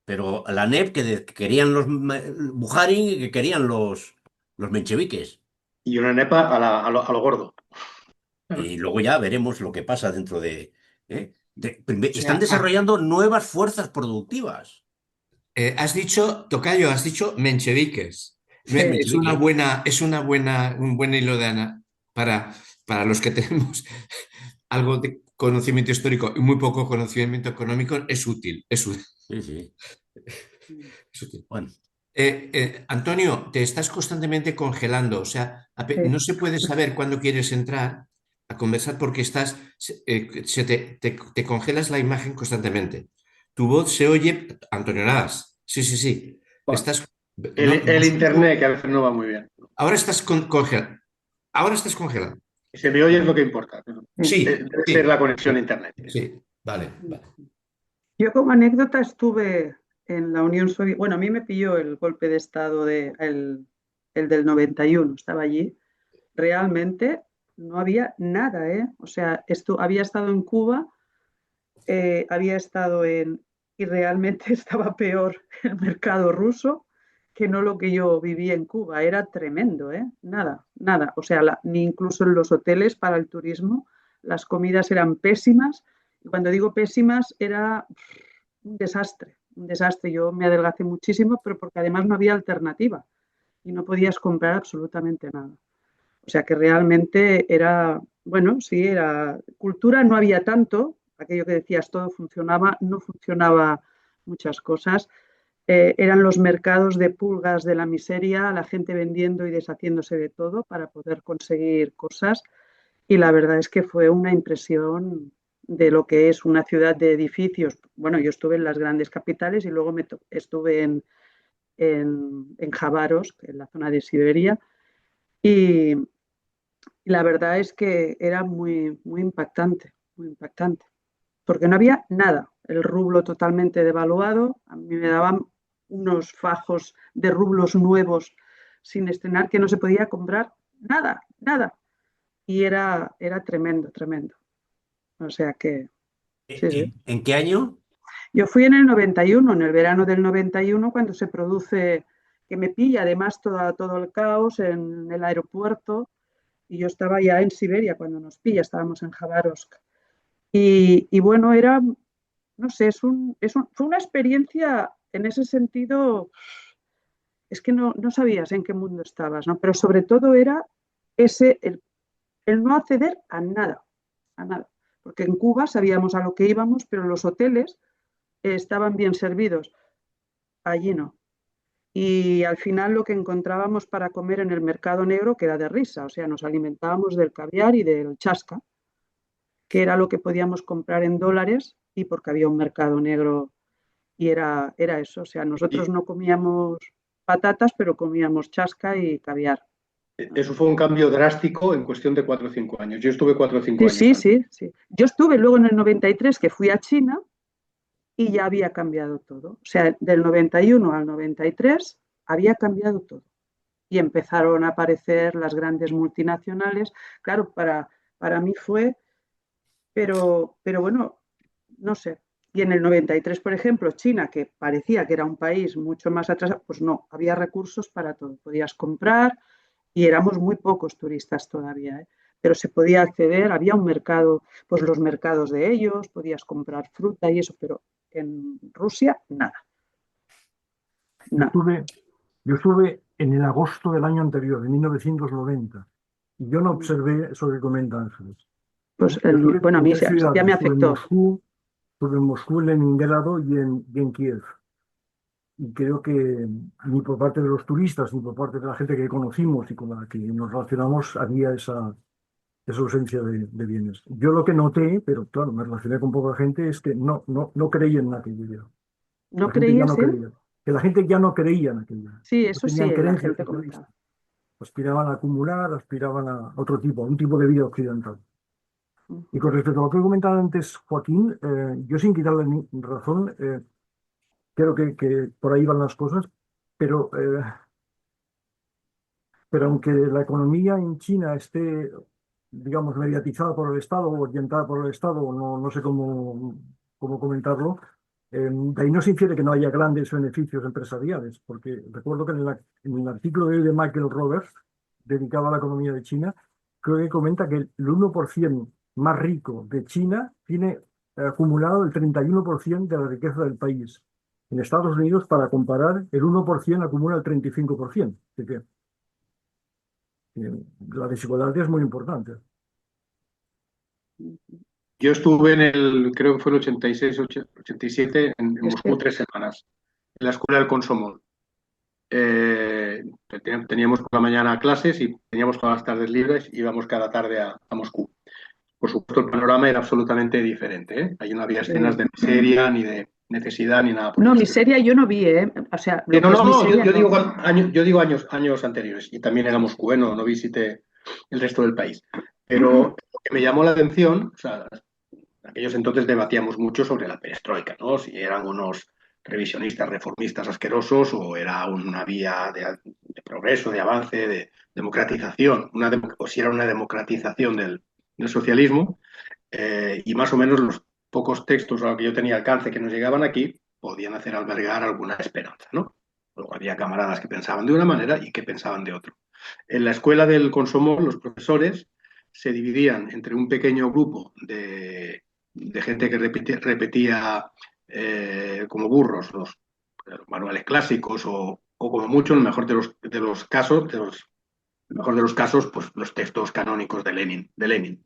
pero la NEP que querían los Buharin y que querían los mencheviques. Y una nepa a lo gordo. Y luego ya veremos lo que pasa dentro de... O Están sea, desarrollando nuevas fuerzas productivas. has dicho, Tocayo, has dicho mencheviques. Sí, Mencheviques. Un buen hilo de Ana para los que tenemos algo de conocimiento histórico y muy poco conocimiento económico, es útil, es útil, Sí, sí. es útil. Bueno, Antonio, te estás constantemente congelando, o sea, sí. no se puede saber cuándo quieres entrar a conversar porque te congelas la imagen constantemente. Tu voz se oye, Antonio Nadas, sí, sí, sí, Bueno, estás, no, el internet que a veces no va muy bien. ahora estás congelado, ahora estás congelado. Si se me oye es lo que importa. Sí, Debe ser sí, la conexión a internet. sí, vale, vale. Yo como anécdota estuve en la Unión Soviética. Bueno, a mí me pilló el golpe de Estado el del 91. Estaba allí. Realmente no había nada, ¿eh? O sea, esto había estado en Cuba, había estado en... y realmente estaba peor el mercado ruso que no lo que yo viví en Cuba. Era tremendo, ¿eh? Nada, nada. O sea, ni incluso en los hoteles para el turismo, las comidas eran pésimas. Y cuando digo pésimas, era un desastre, un desastre. Yo me adelgacé muchísimo, pero porque además no había alternativa y no podías comprar absolutamente nada. O sea que realmente era, bueno, sí, era cultura, no había tanto, aquello que decías, todo funcionaba, no funcionaba muchas cosas. Eran los mercados de pulgas de la miseria, la gente vendiendo y deshaciéndose de todo para poder conseguir cosas. Y la verdad es que fue una impresión de lo que es una ciudad de edificios. Bueno, yo estuve en las grandes capitales y luego estuve en Jabaros, en la zona de Siberia, y la verdad es que era muy impactante, porque no había nada. El rublo totalmente devaluado, a mí me daban unos fajos de rublos nuevos sin estrenar que no se podía comprar nada, nada. Y era tremendo, tremendo. O sea que, sí, sí. ¿En qué año? Yo fui en el 91, en el verano del 91, cuando se produce, que me pilla además todo el caos en el aeropuerto, y yo estaba ya en Siberia cuando nos pilla, estábamos en Jabarovsk. Y bueno, era, no sé, fue una experiencia en ese sentido, es que no sabías en qué mundo estabas, ¿no? Pero sobre todo era el no acceder a nada, a nada. Porque en Cuba sabíamos a lo que íbamos, pero los hoteles estaban bien servidos. Allí no. Y al final lo que encontrábamos para comer en el mercado negro que era de risa, o sea, nos alimentábamos del caviar y del chasca, que era lo que podíamos comprar en dólares y porque había un mercado negro y era eso, o sea, nosotros Y no comíamos patatas, pero comíamos chasca y caviar. eso fue un cambio drástico en cuestión de 4 o 5 años. Yo estuve 4 o 5 Sí, años sí, antes. sí, sí. Yo estuve luego en el 93 que fui a China y ya había cambiado todo. O sea, del 91 al 93 había cambiado todo. Y empezaron a aparecer las grandes multinacionales. Claro, para mí fue, pero bueno, no sé. Y en el 93, por ejemplo, China, que parecía que era un país mucho más atrasado, pues no, había recursos para todo. Podías comprar y éramos muy pocos turistas todavía, ¿eh? Pero se podía acceder, había un mercado, pues los mercados de ellos, podías comprar fruta y eso, pero en Rusia nada, Yo nada. estuve, yo estuve en el agosto del año anterior, de 1990, y yo no observé eso que comenta Ángeles. Pues Yo estuve bueno, a en mí tres ya ciudades, me afectó. estuve en Moscú, Leningrado y en Kiev. Y creo que ni por parte de los turistas, ni por parte de la gente que conocimos y con la que nos relacionamos, había esa ausencia de bienes. Yo lo que noté, pero claro, me relacioné con poca gente, es que no creían en aquello. ¿No La gente ya no creías, eh? creía. Que la gente ya no creía en aquello. Sí, No eso sí, tenían la creencias gente comentaba. socialistas. Aspiraban a acumular, aspiraban a otro tipo, a un tipo de vida occidental. Y con respecto a lo que comentaba antes Joaquín, yo sin quitarle razón, creo que por ahí van las cosas, pero, pero aunque la economía en China esté, digamos, mediatizada por el Estado o orientada por el Estado, no sé cómo comentarlo, de ahí no se infiere que no haya grandes beneficios empresariales, porque recuerdo que en el artículo de hoy de Michael Roberts, dedicado a la economía de China, creo que comenta que el 1% más rico de China tiene acumulado el 31% de la riqueza del país. En Estados Unidos, para comparar, el 1% acumula el 35%. Así que la desigualdad es muy importante. Yo estuve creo que fue el 86, 87, en Moscú 3 semanas, en la escuela del Komsomol. Teníamos por la mañana clases y teníamos todas las tardes libres, íbamos cada tarde a Moscú. Por supuesto, el panorama era absolutamente diferente, ¿eh? Ahí no había escenas de miseria, ni de necesidad, ni nada por No, el estilo. miseria yo no vi, ¿eh? O sea, lo que es No, miseria, yo digo, no. yo digo años anteriores, y también era Moscú, no visité el resto del país. Pero lo que me llamó la atención, o sea, en aquellos entonces debatíamos mucho sobre la perestroika, ¿no? Si eran unos revisionistas, reformistas asquerosos o era una vía de progreso, de avance, de democratización, o si era una democratización del socialismo, y más o menos los pocos textos a los que yo tenía alcance que nos llegaban aquí podían hacer albergar alguna esperanza, ¿no? Luego había camaradas que pensaban de una manera y que pensaban de otro. En la escuela del Komsomol, los profesores se dividían entre un pequeño grupo de gente que repetía como burros los manuales clásicos o como mucho, en el mejor de los casos, el mejor de los casos, pues los textos canónicos de Lenin.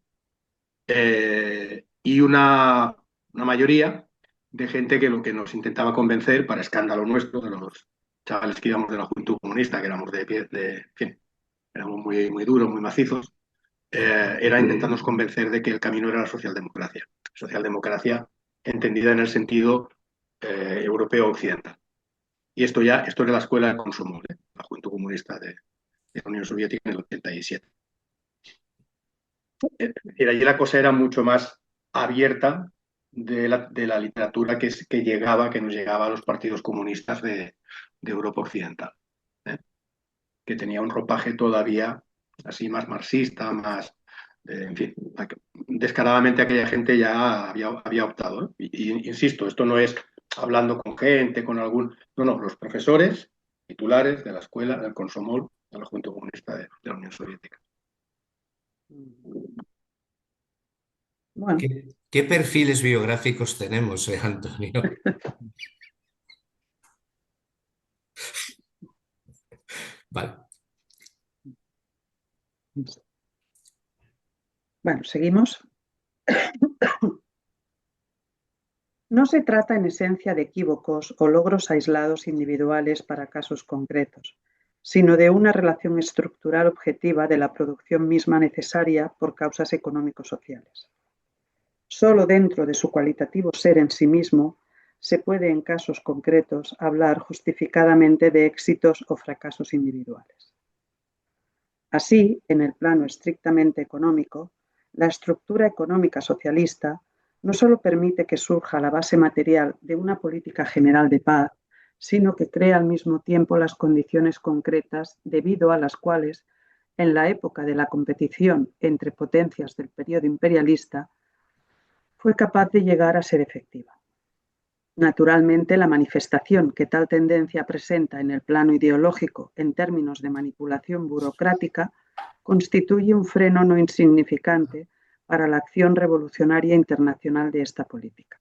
Y una mayoría de gente que lo que nos intentaba convencer, para escándalo nuestro, de los chavales que íbamos de la Juventud Comunista, que éramos en fin, éramos muy duros, muy macizos, era intentarnos convencer de que el camino era la socialdemocracia. Socialdemocracia entendida en el sentido europeo occidental. Y esto era la escuela de consumo, la Juventud Comunista de la Unión Soviética en el 87. Allí la cosa era mucho más abierta de la literatura que nos llegaba a los partidos comunistas de Europa Occidental, ¿eh? Que tenía un ropaje todavía así más marxista, más, en fin, descaradamente aquella gente ya había optado, ¿eh? Y insisto, esto no es hablando con gente, con algún... No, los profesores titulares de la escuela, del Komsomol, de la Juventud Comunista de la Unión Soviética. Bueno, ¿Qué perfiles biográficos tenemos, Antonio? Vale. bueno, seguimos. No se trata en esencia de equívocos o logros aislados individuales para casos concretos, sino de una relación estructural objetiva de la producción misma necesaria por causas económico-sociales. Solo dentro de su cualitativo ser en sí mismo se puede en casos concretos hablar justificadamente de éxitos o fracasos individuales. Así, en el plano estrictamente económico, la estructura económica socialista no solo permite que surja la base material de una política general de paz, sino que crea al mismo tiempo las condiciones concretas debido a las cuales, en la época de la competición entre potencias del periodo imperialista, fue capaz de llegar a ser efectiva. Naturalmente, la manifestación que tal tendencia presenta en el plano ideológico en términos de manipulación burocrática constituye un freno no insignificante para la acción revolucionaria internacional de esta política.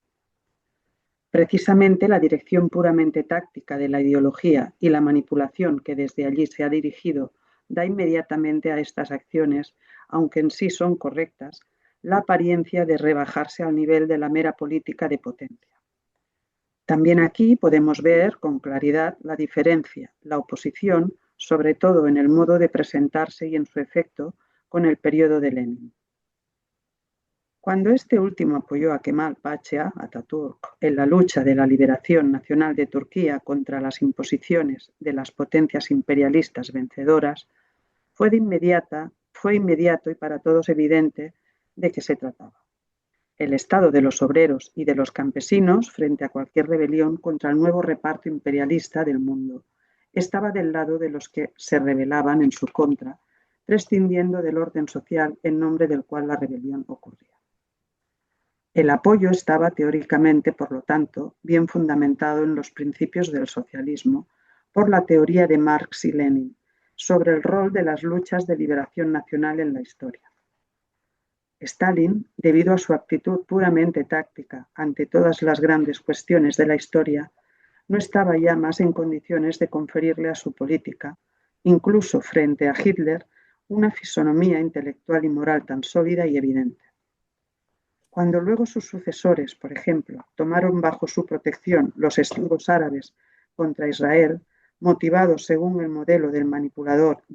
Precisamente la dirección puramente táctica de la ideología y la manipulación que desde allí se ha dirigido da inmediatamente a estas acciones, aunque en sí son correctas, la apariencia de rebajarse al nivel de la mera política de potencia. También aquí podemos ver con claridad la diferencia, la oposición, sobre todo en el modo de presentarse y en su efecto, con el periodo de Lenin. Cuando este último apoyó a Kemal Pasha Atatürk en la lucha de la liberación nacional de Turquía contra las imposiciones de las potencias imperialistas vencedoras, fue inmediato y para todos evidente de qué se trataba. El estado de los obreros y de los campesinos frente a cualquier rebelión contra el nuevo reparto imperialista del mundo estaba del lado de los que se rebelaban en su contra, prescindiendo del orden social en nombre del cual la rebelión ocurría. El apoyo estaba teóricamente, por lo tanto, bien fundamentado en los principios del socialismo por la teoría de Marx y Lenin sobre el rol de las luchas de liberación nacional en la historia. Stalin, debido a su actitud puramente táctica ante todas las grandes cuestiones de la historia, no estaba ya más en condiciones de conferirle a su política, incluso frente a Hitler, una fisonomía intelectual y moral tan sólida y evidente. Cuando luego sus sucesores, por ejemplo, tomaron bajo su protección los estragos árabes contra Israel, motivados según el modelo de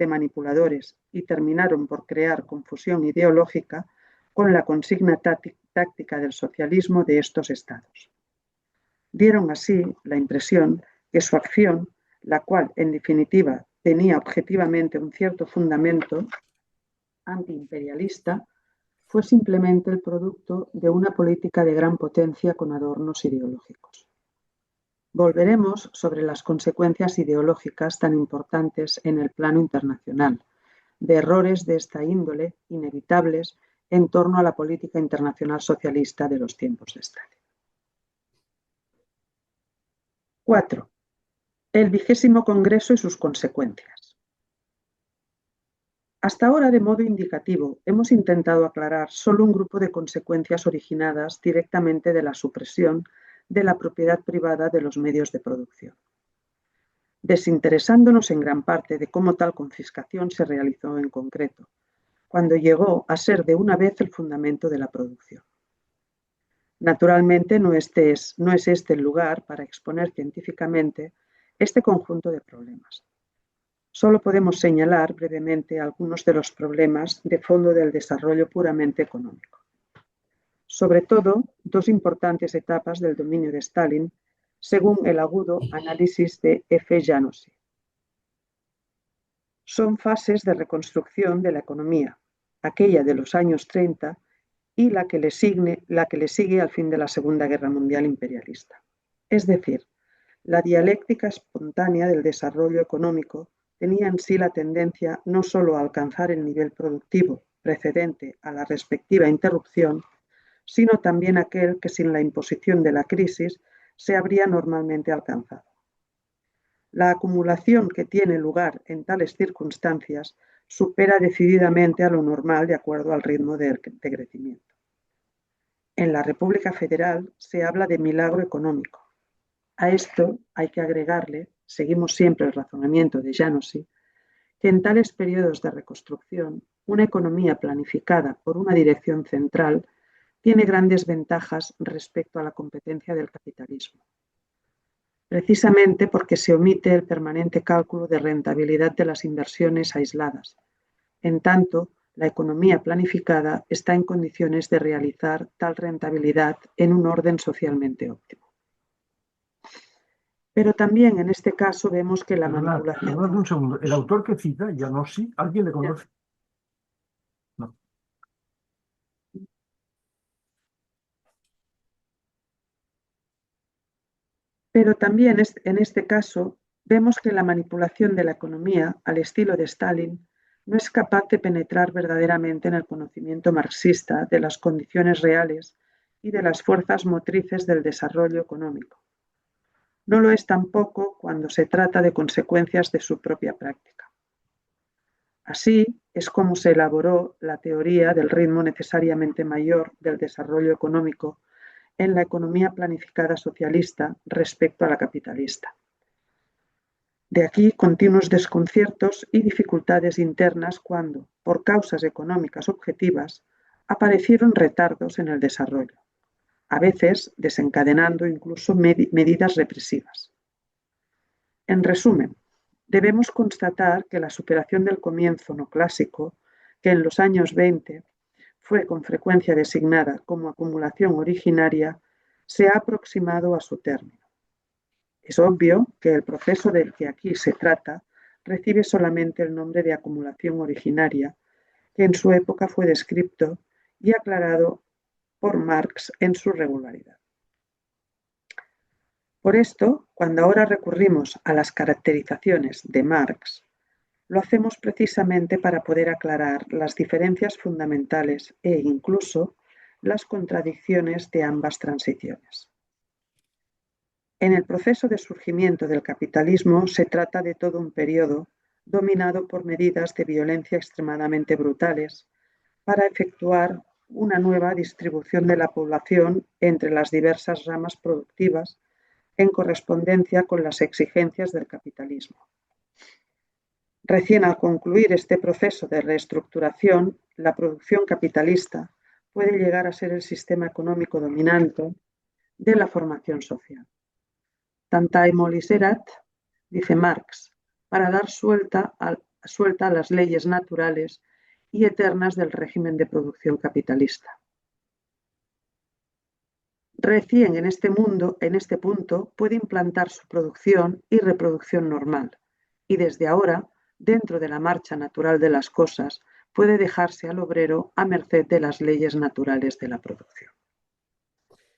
manipuladores, y terminaron por crear confusión ideológica con la consigna táctica del socialismo de estos estados. Dieron así la impresión que su acción, la cual en definitiva tenía objetivamente un cierto fundamento antiimperialista, fue simplemente el producto de una política de gran potencia con adornos ideológicos. Volveremos sobre las consecuencias ideológicas tan importantes en el plano internacional, de errores de esta índole inevitables en torno a la política internacional socialista de los tiempos de Stalin. 4. El 20º Congreso y sus consecuencias. Hasta ahora, de modo indicativo, hemos intentado aclarar solo un grupo de consecuencias originadas directamente de la supresión de la propiedad privada de los medios de producción, desinteresándonos en gran parte de cómo tal confiscación se realizó en concreto, cuando llegó a ser de una vez el fundamento de la producción. Naturalmente, no es este el lugar para exponer científicamente este conjunto de problemas. Solo podemos señalar brevemente algunos de los problemas de fondo del desarrollo puramente económico. Sobre todo, dos importantes etapas del dominio de Stalin, según el agudo análisis de F. Jánosi. Son fases de reconstrucción de la economía, aquella de los años 30 y la que le sigue al fin de la Segunda Guerra Mundial imperialista. Es decir, la dialéctica espontánea del desarrollo económico tenía en sí la tendencia no solo a alcanzar el nivel productivo precedente a la respectiva interrupción, sino también aquel que sin la imposición de la crisis se habría normalmente alcanzado. La acumulación que tiene lugar en tales circunstancias supera decididamente a lo normal de acuerdo al ritmo de crecimiento. En la República Federal se habla de milagro económico. A esto hay que agregarle, seguimos siempre el razonamiento de Jánosi, que en tales periodos de reconstrucción, una economía planificada por una dirección central tiene grandes ventajas respecto a la competencia del capitalismo, precisamente porque se omite el permanente cálculo de rentabilidad de las inversiones aisladas. En tanto, la economía planificada está en condiciones de realizar tal rentabilidad en un orden socialmente óptimo. Pero también en este caso vemos que la manipulación... Perdonad un segundo. El autor que cita, Jánosi, ¿alguien le conoce? No. Pero también en este caso vemos que la manipulación de la economía al estilo de Stalin no es capaz de penetrar verdaderamente en el conocimiento marxista de las condiciones reales y de las fuerzas motrices del desarrollo económico. No lo es tampoco cuando se trata de consecuencias de su propia práctica. Así es como se elaboró la teoría del ritmo necesariamente mayor del desarrollo económico en la economía planificada socialista respecto a la capitalista. De aquí continuos desconciertos y dificultades internas cuando, por causas económicas objetivas, aparecieron retardos en el desarrollo, a veces desencadenando incluso medidas represivas. En resumen, debemos constatar que la superación del comienzo no clásico, que en los años 20 fue con frecuencia designada como acumulación originaria, se ha aproximado a su término. Es obvio que el proceso del que aquí se trata recibe solamente el nombre de acumulación originaria, que en su época fue descrito y aclarado por Marx en su regularidad. Por esto, cuando ahora recurrimos a las caracterizaciones de Marx, lo hacemos precisamente para poder aclarar las diferencias fundamentales e incluso las contradicciones de ambas transiciones. En el proceso de surgimiento del capitalismo se trata de todo un periodo dominado por medidas de violencia extremadamente brutales para efectuar una nueva distribución de la población entre las diversas ramas productivas en correspondencia con las exigencias del capitalismo. Recién al concluir este proceso de reestructuración, la producción capitalista puede llegar a ser el sistema económico dominante de la formación social. Tantai moliserat, dice Marx, para dar suelta a las leyes naturales y eternas del régimen de producción capitalista. Recién en este punto, puede implantar su producción y reproducción normal, y desde ahora, dentro de la marcha natural de las cosas, puede dejarse al obrero a merced de las leyes naturales de la producción.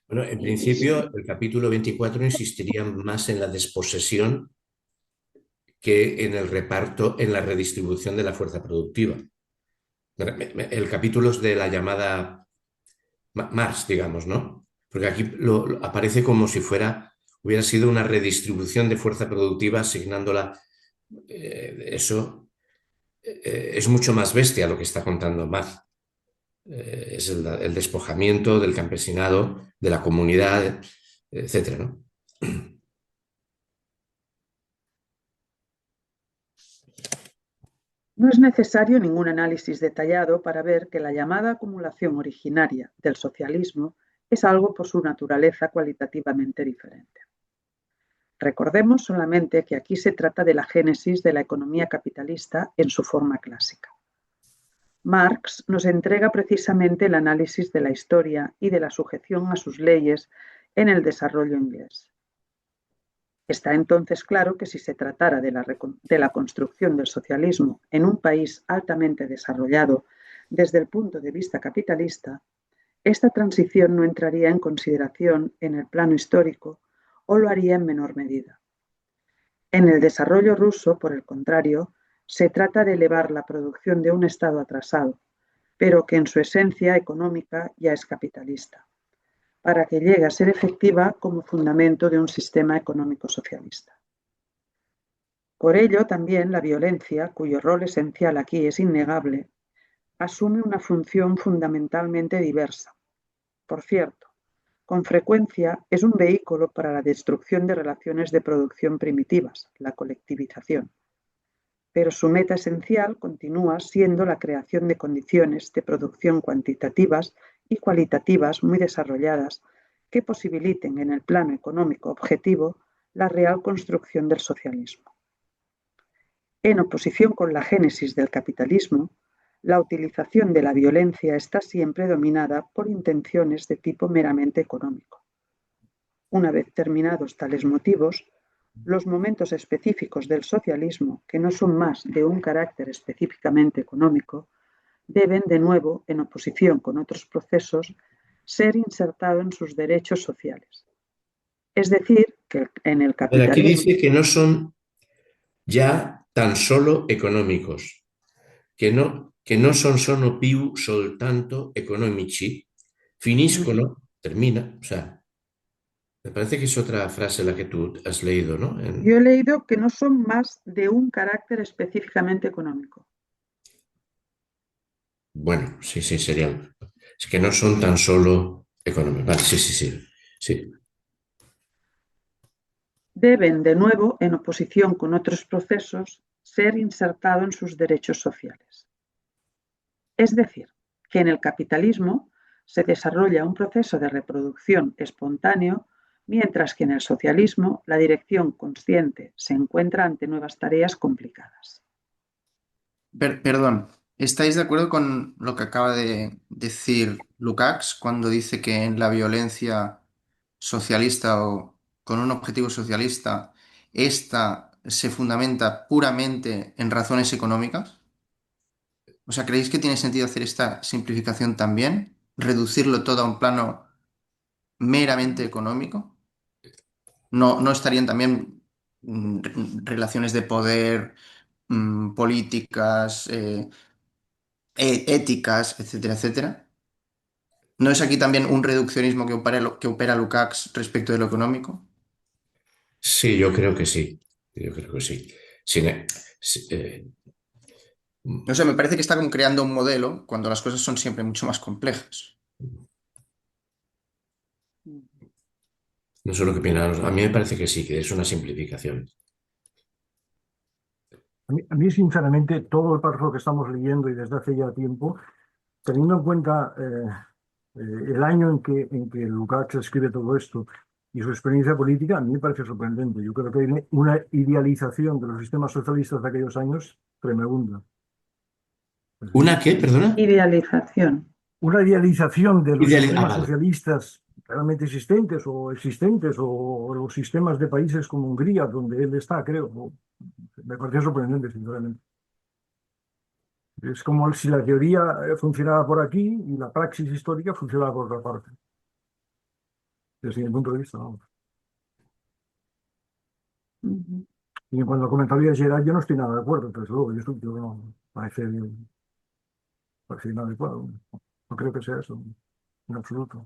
Bueno, en principio, el capítulo 24 insistiría más en la desposesión que en el reparto, en la redistribución de la fuerza productiva. El capítulo es de la llamada Marx, digamos, ¿no? Porque aquí aparece como si hubiera sido una redistribución de fuerza productiva asignándola. Eso es mucho más bestia lo que está contando Marx. Es el despojamiento del campesinado, de la comunidad, etcétera, ¿no? No es necesario ningún análisis detallado para ver que la llamada acumulación originaria del socialismo es algo por su naturaleza cualitativamente diferente. Recordemos solamente que aquí se trata de la génesis de la economía capitalista en su forma clásica. Marx nos entrega precisamente el análisis de la historia y de la sujeción a sus leyes en el desarrollo inglés. Está entonces claro que si se tratara de la construcción del socialismo en un país altamente desarrollado desde el punto de vista capitalista, esta transición no entraría en consideración en el plano histórico o lo haría en menor medida. En el desarrollo ruso, por el contrario, se trata de elevar la producción de un Estado atrasado, pero que en su esencia económica ya es capitalista, para que llegue a ser efectiva como fundamento de un sistema económico socialista. Por ello, también la violencia, cuyo rol esencial aquí es innegable, asume una función fundamentalmente diversa. Por cierto, con frecuencia es un vehículo para la destrucción de relaciones de producción primitivas, la colectivización. Pero su meta esencial continúa siendo la creación de condiciones de producción cuantitativas y cualitativas muy desarrolladas que posibiliten en el plano económico objetivo la real construcción del socialismo. En oposición con la génesis del capitalismo, la utilización de la violencia está siempre dominada por intenciones de tipo meramente económico. Una vez terminados tales motivos, los momentos específicos del socialismo, que no son más de un carácter específicamente económico, deben, de nuevo, en oposición con otros procesos, ser insertados en sus derechos sociales. Es decir, que en el Pero aquí capitalismo... dice que no son ya tan solo económicos, che non sono più soltanto economici, finiscono, termina, o sea, me parece que es otra frase la que tú has leído, ¿no? Yo he leído que no son más de un carácter específicamente económico. Bueno, sí, sí, serían. Es que no son tan solo económicos. Vale, sí, sí, sí, sí. Deben, de nuevo, en oposición con otros procesos, ser insertados en sus derechos sociales. Es decir, que en el capitalismo se desarrolla un proceso de reproducción espontáneo, mientras que en el socialismo la dirección consciente se encuentra ante nuevas tareas complicadas. Perdón, ¿estáis de acuerdo con lo que acaba de decir Lukács cuando dice que en la violencia socialista o con un objetivo socialista, esta se fundamenta puramente en razones económicas? O sea, ¿creéis que tiene sentido hacer esta simplificación también? ¿Reducirlo todo a un plano meramente económico? ¿No estarían también relaciones de poder, políticas, éticas, etcétera, etcétera? ¿No es aquí también un reduccionismo que opera Lukács respecto de lo económico? Sí, yo creo que sí. Yo creo que sí. Sin- eh, si- eh, O sea, me parece que está como creando un modelo cuando las cosas son siempre mucho más complejas. no sé lo que opinan. A mí me parece que sí, que es una simplificación. A mí, sinceramente, todo el párrafo que estamos leyendo y desde hace ya tiempo, teniendo en cuenta el año en que Lukács escribe todo esto y su experiencia política, a mí me parece sorprendente. Yo creo que hay una idealización de los sistemas socialistas de aquellos años tremenda. Es decir, ¿Una qué, perdona? Idealización. una idealización de los sistemas Vale. socialistas realmente existentes o los sistemas de países como Hungría, donde él está, creo. Me parece sorprendente, sinceramente. Es como si la teoría funcionara por aquí y la praxis histórica funcionara por otra parte. Desde mi punto de vista, vamos. Ujú. Y en cuanto a comentarios de Gerard, yo no estoy nada de acuerdo, pero luego yo no parece inadecuado. No creo que sea eso, en absoluto.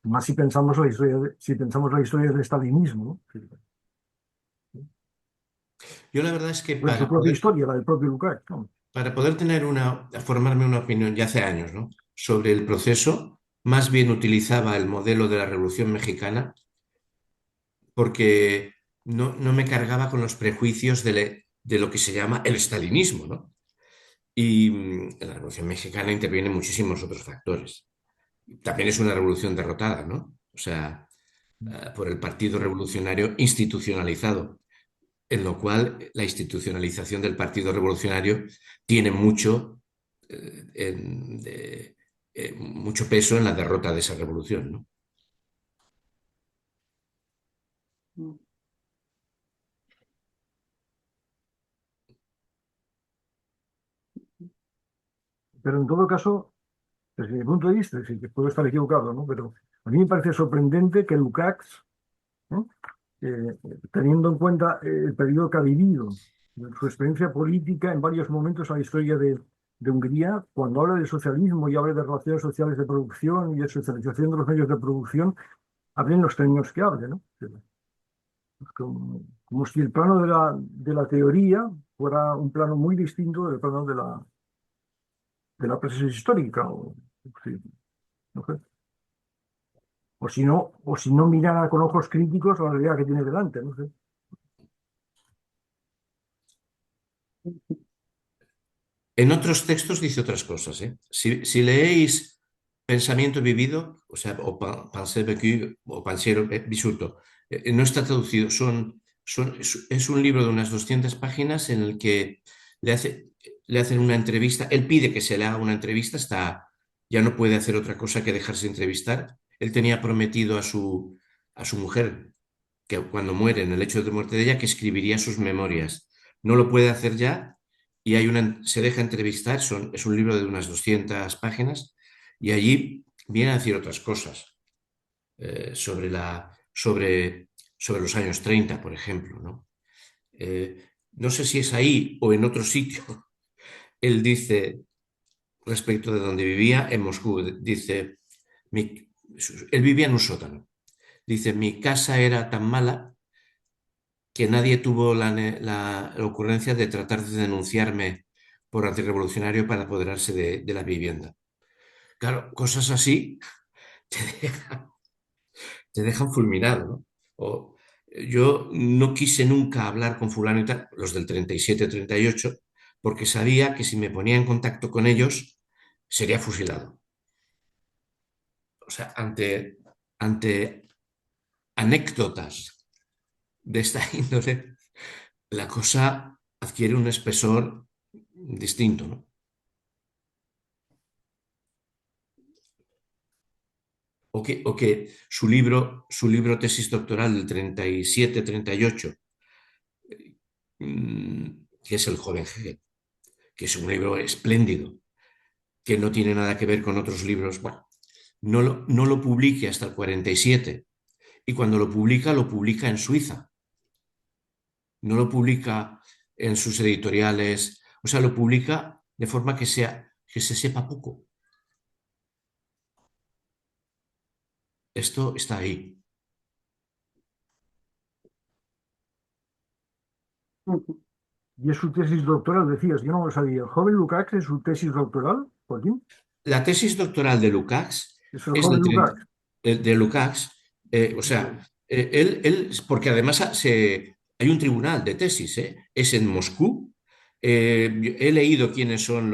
Más si pensamos si pensamos la historia del estalinismo, ¿no? Yo la verdad es que Pues su propia historia, la del propio Lukács, ¿no? para poder formarme una opinión ya hace años, ¿no? Sobre el proceso, más bien utilizaba el modelo de la Revolución Mexicana porque no me cargaba con los prejuicios de lo que se llama el estalinismo, ¿no? Y en la Revolución Mexicana intervienen muchísimos otros factores. También es una revolución derrotada, ¿no? O sea, por el Partido Revolucionario institucionalizado, en lo cual la institucionalización del Partido Revolucionario tiene mucho peso en la derrota de esa revolución, ¿no? Pero en todo caso, desde mi punto de vista, sí que puedo estar equivocado, ¿no? Pero a mí me parece sorprendente que Lukács, ¿no? Teniendo en cuenta el periodo que ha vivido, su experiencia política en varios momentos en la historia de Hungría, cuando habla de socialismo y habla de relaciones sociales de producción y de socialización de los medios de producción, hable en los términos que hable, ¿no? Como si el plano de la teoría fuera un plano muy distinto del plano de la praxis histórica. Sí, no sé. O si no mirara con ojos críticos a la realidad que tiene delante, no sé. En otros textos dice otras cosas, ¿eh? Si leéis Pensamiento vivido, o sea, o Pensée vécue, o Pensiero vissuto, no está traducido, es un libro de unas 200 páginas en el que le, hace, le hacen una entrevista, él pide que se le haga una entrevista, ya no puede hacer otra cosa que dejarse entrevistar. Él tenía prometido a su mujer, que cuando muere, en el hecho de muerte de ella, que escribiría sus memorias. No lo puede hacer ya y se deja entrevistar, es un libro de unas 200 páginas y allí viene a decir otras cosas sobre los años 30, por ejemplo, ¿no? No sé si es ahí o en otro sitio. Él dice, respecto de donde vivía, en Moscú, dice, él vivía en un sótano. Dice, mi casa era tan mala que nadie tuvo la ocurrencia de tratar de denunciarme por antirrevolucionario para apoderarse de la vivienda. Claro, cosas así te dejan, te dejan fulminado, ¿no? Yo no quise nunca hablar con fulano y tal, los del 37, 38, porque sabía que si me ponía en contacto con ellos sería fusilado. O sea, ante anécdotas de esta índole, la cosa adquiere un espesor distinto, ¿no? O que su libro tesis doctoral del 37-38, que es El joven Hegel, que es un libro espléndido, que no tiene nada que ver con otros libros. Bueno, no lo publique hasta el 47 y cuando lo publica en Suiza. No lo publica en sus editoriales, o sea, lo publica de forma que se sepa poco. Esto está ahí. Ujú. Y es su tesis doctoral, decías, yo no lo sabía. El joven Lukács es su tesis doctoral, Joaquín. La tesis doctoral de Lukács Es el es joven Lukács. de Lukács, o sea, porque además hay un tribunal de tesis, es en Moscú. He leído quiénes son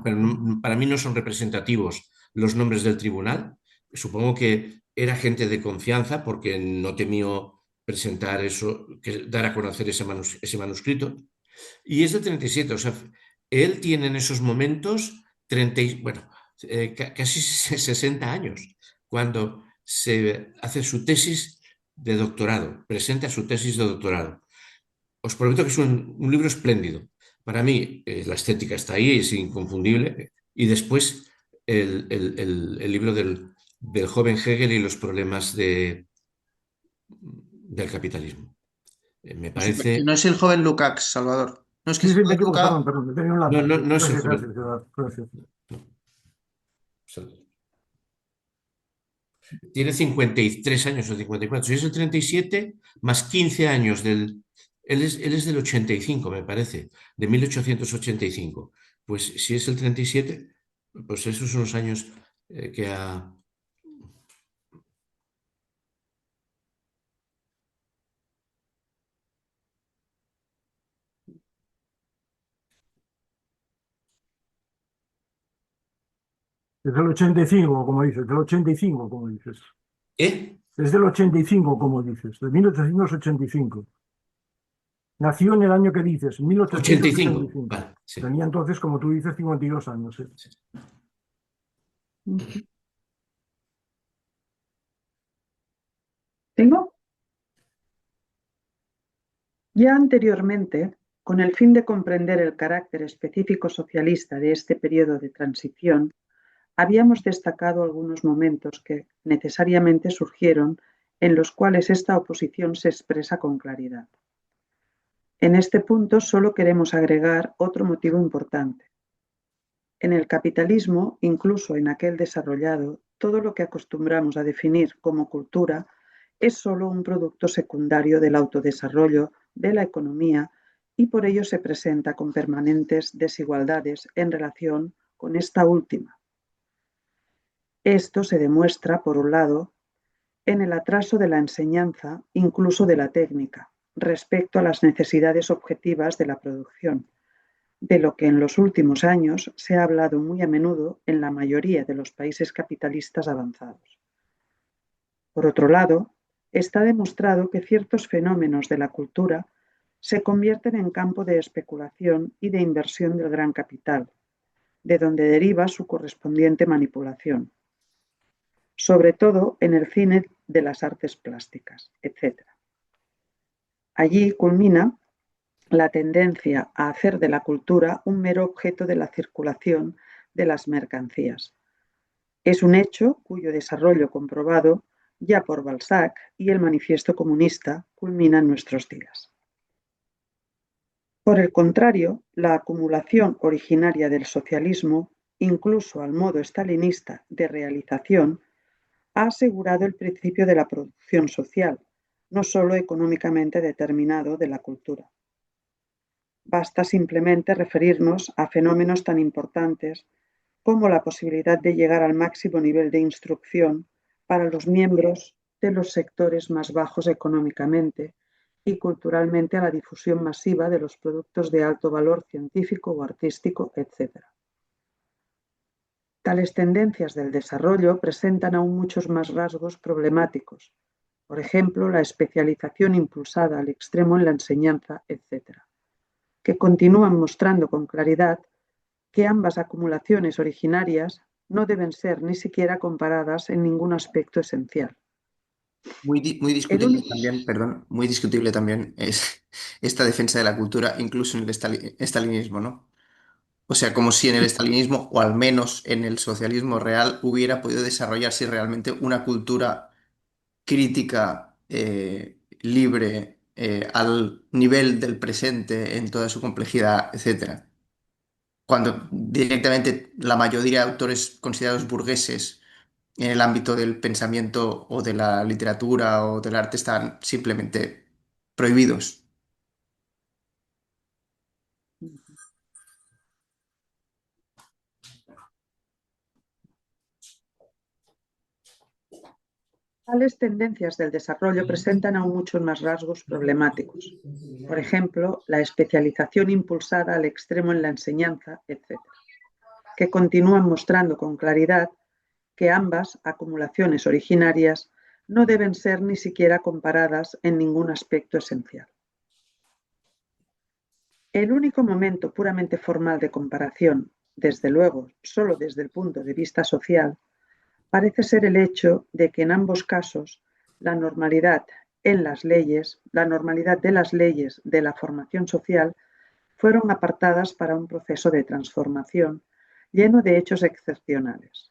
pero para mí no son representativos los nombres del tribunal. Supongo que era gente de confianza porque no temió presentar eso, dar a conocer ese manuscrito. Y es del 37, o sea, él tiene en esos momentos 30, bueno, casi 60 años, cuando se hace su tesis de doctorado, presenta su tesis de doctorado. Os prometo que es un libro espléndido. Para mí, la estética está ahí, es inconfundible. Y después el libro del joven Hegel y los problemas del capitalismo. Me Que parece... no es el joven Lukács, Salvador. No, es que Sí, se sí, me me ha equivoco, perdón, equivocado. perdón, me tenía un No, lápiz. no, no es el Gracias, gracias, joven. gracias. Tiene 53 años o 54. Si es el 37, más 15 años del... Él es del 85, me parece, de 1885. Pues si es el 37, pues esos son los años que ha... Desde el 85, como dices, del 85, como dices. ¿Eh? Desde el 85, como dices, de 1885. Nació en el año que dices, 85. 1885. Vale, sí. Tenía entonces, como tú dices, 52 años. ¿Eh? Ujú. ¿Tengo? Ya anteriormente, con el fin de comprender el carácter específico socialista de este periodo de transición, habíamos destacado algunos momentos que necesariamente surgieron en los cuales esta oposición se expresa con claridad. En este punto solo queremos agregar otro motivo importante. En el capitalismo, incluso en aquel desarrollado, todo lo que acostumbramos a definir como cultura es solo un producto secundario del autodesarrollo de la economía y por ello se presenta con permanentes desigualdades en relación con esta última. Esto se demuestra, por un lado, en el atraso de la enseñanza, incluso de la técnica, respecto a las necesidades objetivas de la producción, de lo que en los últimos años se ha hablado muy a menudo en la mayoría de los países capitalistas avanzados. Por otro lado, está demostrado que ciertos fenómenos de la cultura se convierten en campo de especulación y de inversión del gran capital, de donde deriva su correspondiente manipulación, sobre todo en el cine de las artes plásticas, etc. Allí culmina la tendencia a hacer de la cultura un mero objeto de la circulación de las mercancías. Es un hecho cuyo desarrollo comprobado ya por Balzac y el Manifiesto Comunista culmina en nuestros días. Por el contrario, la acumulación originaria del socialismo, incluso al modo stalinista de realización, ha asegurado el principio de la producción social, no solo económicamente determinado de la cultura. Basta simplemente referirnos a fenómenos tan importantes como la posibilidad de llegar al máximo nivel de instrucción para los miembros de los sectores más bajos económicamente y culturalmente a la difusión masiva de los productos de alto valor científico o artístico, etc. Tales tendencias del desarrollo presentan aún muchos más rasgos problemáticos, por ejemplo, la especialización impulsada al extremo en la enseñanza, etc., que continúan mostrando con claridad que ambas acumulaciones originarias no deben ser ni siquiera comparadas en ningún aspecto esencial. Muy El discutible único... también, perdón, muy discutible también es esta defensa de la cultura, incluso en el estalinismo, ¿no? O sea, como si en el estalinismo, o al menos en el socialismo real, hubiera podido desarrollarse realmente una cultura crítica, libre, al nivel del presente en toda su complejidad, etcétera. Cuando directamente la mayoría de autores considerados burgueses en el ámbito del pensamiento o de la literatura o del arte están simplemente prohibidos. Tales tendencias del desarrollo presentan aún muchos más rasgos problemáticos. Por ejemplo, la especialización impulsada al extremo en la enseñanza, etc., que continúan mostrando con claridad que ambas acumulaciones originarias no deben ser ni siquiera comparadas en ningún aspecto esencial. El único momento puramente formal de comparación, desde luego, solo desde el punto de vista social, parece ser el hecho de que en ambos casos la normalidad de las leyes de la formación social fueron apartadas para un proceso de transformación lleno de hechos excepcionales.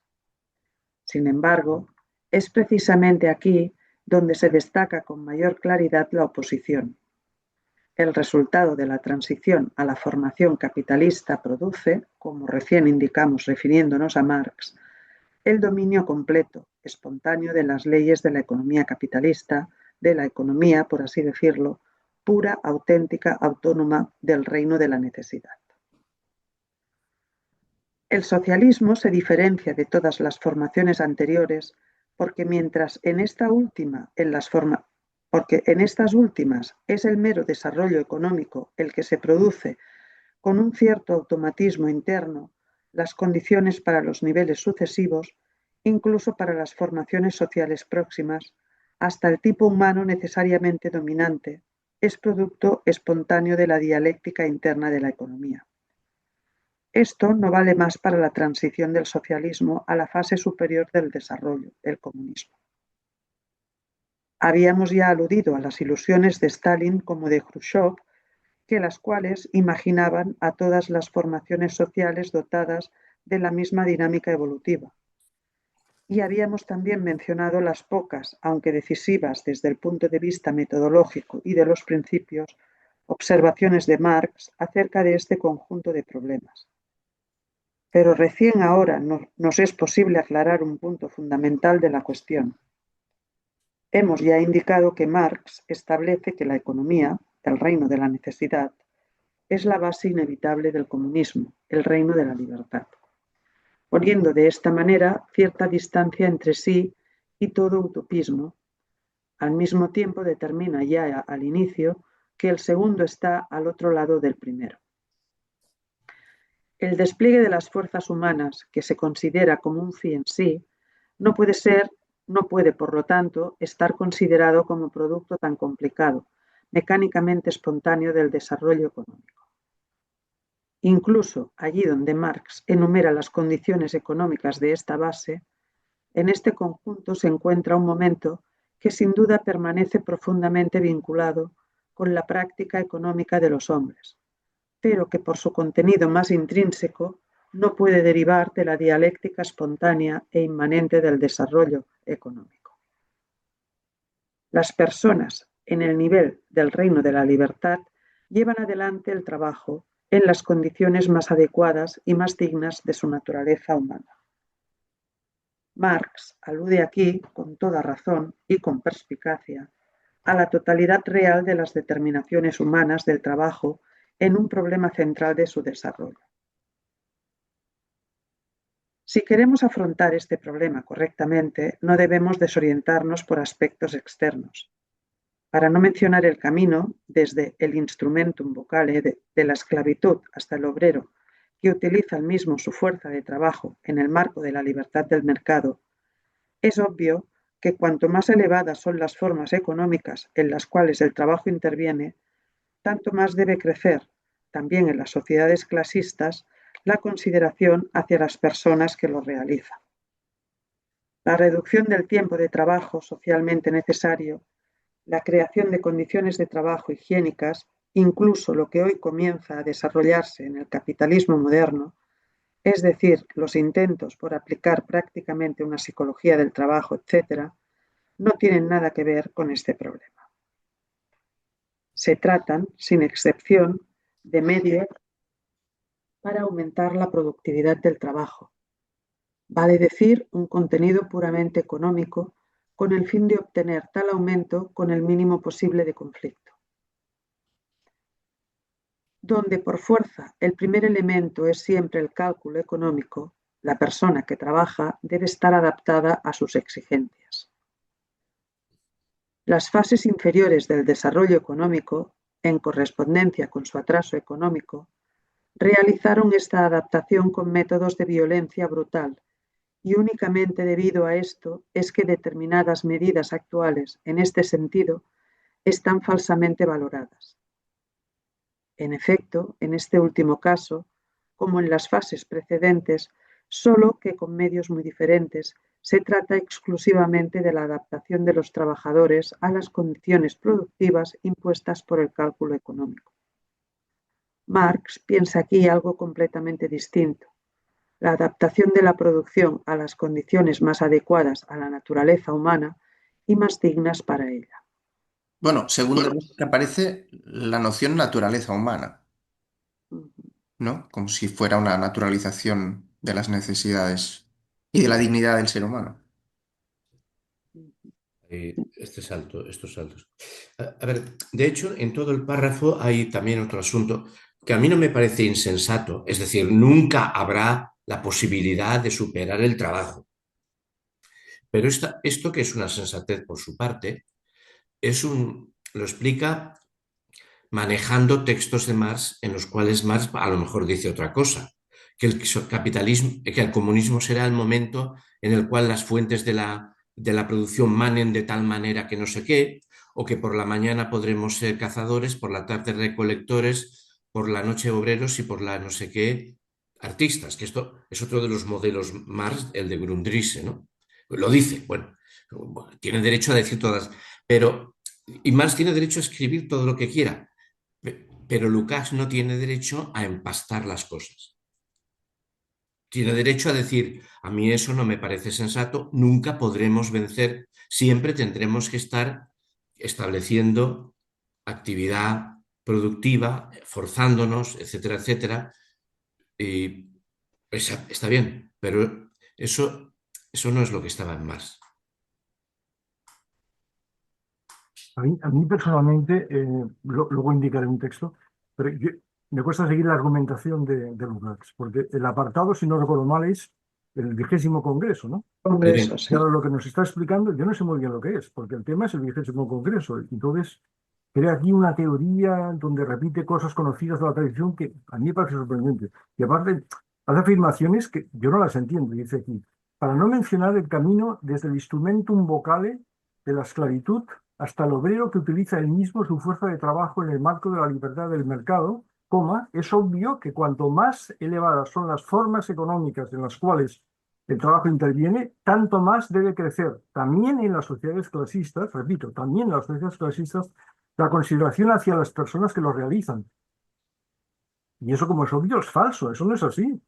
Sin embargo, es precisamente aquí donde se destaca con mayor claridad la oposición. El resultado de la transición a la formación capitalista produce, como recién indicamos refiriéndonos a Marx, el dominio completo, espontáneo de las leyes de la economía capitalista, de la economía, por así decirlo, pura, auténtica, autónoma del reino de la necesidad. El socialismo se diferencia de todas las formaciones anteriores porque mientras en estas últimas es el mero desarrollo económico el que se produce con un cierto automatismo interno, las condiciones para los niveles sucesivos, incluso para las formaciones sociales próximas, hasta el tipo humano necesariamente dominante, es producto espontáneo de la dialéctica interna de la economía. Esto no vale más para la transición del socialismo a la fase superior del desarrollo, el comunismo. Habíamos ya aludido a las ilusiones de Stalin como de Khrushchev, que las cuales imaginaban a todas las formaciones sociales dotadas de la misma dinámica evolutiva. Y habíamos también mencionado las pocas, aunque decisivas desde el punto de vista metodológico y de los principios, observaciones de Marx acerca de este conjunto de problemas. Pero recién ahora nos es posible aclarar un punto fundamental de la cuestión. Hemos ya indicado que Marx establece que la economía, el reino de la necesidad, es la base inevitable del comunismo, el reino de la libertad, poniendo de esta manera cierta distancia entre sí y todo utopismo. Al mismo tiempo determina ya al inicio que el segundo está al otro lado del primero. El despliegue de las fuerzas humanas, que se considera como un fin en sí, no puede, por lo tanto, estar considerado como producto tan complicado, mecánicamente espontáneo del desarrollo económico. Incluso allí donde Marx enumera las condiciones económicas de esta base, en este conjunto se encuentra un momento que sin duda permanece profundamente vinculado con la práctica económica de los hombres, pero que por su contenido más intrínseco no puede derivar de la dialéctica espontánea e inmanente del desarrollo económico. Las personas en el nivel del reino de la libertad llevan adelante el trabajo en las condiciones más adecuadas y más dignas de su naturaleza humana. Marx alude aquí, con toda razón y con perspicacia, a la totalidad real de las determinaciones humanas del trabajo en un problema central de su desarrollo. Si queremos afrontar este problema correctamente, no debemos desorientarnos por aspectos externos. Para no mencionar el camino, desde el instrumentum vocale de la esclavitud hasta el obrero, que utiliza el mismo su fuerza de trabajo en el marco de la libertad del mercado, es obvio que cuanto más elevadas son las formas económicas en las cuales el trabajo interviene, tanto más debe crecer, también en las sociedades clasistas, la consideración hacia las personas que lo realizan. La reducción del tiempo de trabajo socialmente necesario, la creación de condiciones de trabajo higiénicas incluso lo que hoy comienza a desarrollarse en el capitalismo moderno, es decir, los intentos por aplicar prácticamente una psicología del trabajo, etc., no tienen nada que ver con este problema. Se tratan, sin excepción, de medios para aumentar la productividad del trabajo, vale decir, un contenido puramente económico con el fin de obtener tal aumento con el mínimo posible de conflicto. Donde por fuerza el primer elemento es siempre el cálculo económico, la persona que trabaja debe estar adaptada a sus exigencias. Las fases inferiores del desarrollo económico, en correspondencia con su atraso económico, realizaron esta adaptación con métodos de violencia brutal, y únicamente debido a esto es que determinadas medidas actuales en este sentido están falsamente valoradas. En efecto, en este último caso, como en las fases precedentes, solo que con medios muy diferentes, se trata exclusivamente de la adaptación de los trabajadores a las condiciones productivas impuestas por el cálculo económico. Marx piensa aquí algo completamente distinto: la adaptación de la producción a las condiciones más adecuadas a la naturaleza humana y más dignas para ella. Bueno, según Deleuze que aparece la noción naturaleza humana, ¿no? Como si fuera una naturalización de las necesidades y de la dignidad del ser humano. Estos saltos. A ver, de hecho, en todo el párrafo hay también otro asunto que a mí no me parece insensato, es decir, nunca habrá la posibilidad de superar el trabajo. Pero esto que es una sensatez por su parte, lo explica manejando textos de Marx en los cuales Marx a lo mejor dice otra cosa, que el comunismo será el momento en el cual las fuentes de la producción manen de tal manera que no sé qué, o que por la mañana podremos ser cazadores, por la tarde recolectores, por la noche obreros y por la no sé qué artistas, que esto es otro de los modelos Marx, el de Grundrisse, ¿no? Lo dice, bueno, tiene derecho a decir todas, pero, y Marx tiene derecho a escribir todo lo que quiera, pero Lukács no tiene derecho a empastar las cosas. Tiene derecho a decir, a mí eso no me parece sensato, nunca podremos vencer, siempre tendremos que estar estableciendo actividad productiva, forzándonos, etcétera, etcétera. Y está bien, pero eso no es lo que estaba en Marx. A mí personalmente, luego indicaré un texto, pero me cuesta seguir la argumentación de Lukács, porque el apartado, si no recuerdo mal, es el 20º Congreso, ¿no? Congreso, Y sí. ahora lo que nos está explicando, yo no sé muy bien lo que es, porque el tema es el 20º Congreso. Entonces, crea aquí una teoría donde repite cosas conocidas de la tradición que a mí me parece sorprendente. Y aparte, hace afirmaciones que yo no las entiendo. Dice aquí, para no mencionar el camino desde el instrumentum vocale de la esclavitud hasta el obrero que utiliza él mismo su fuerza de trabajo en el marco de la libertad del mercado, coma, es obvio que cuanto más elevadas son las formas económicas en las cuales el trabajo interviene, tanto más debe crecer también en las sociedades clasistas, repito, también en las sociedades clasistas, la consideración hacia las personas que lo realizan. Y eso, como es obvio, es falso, eso no es así.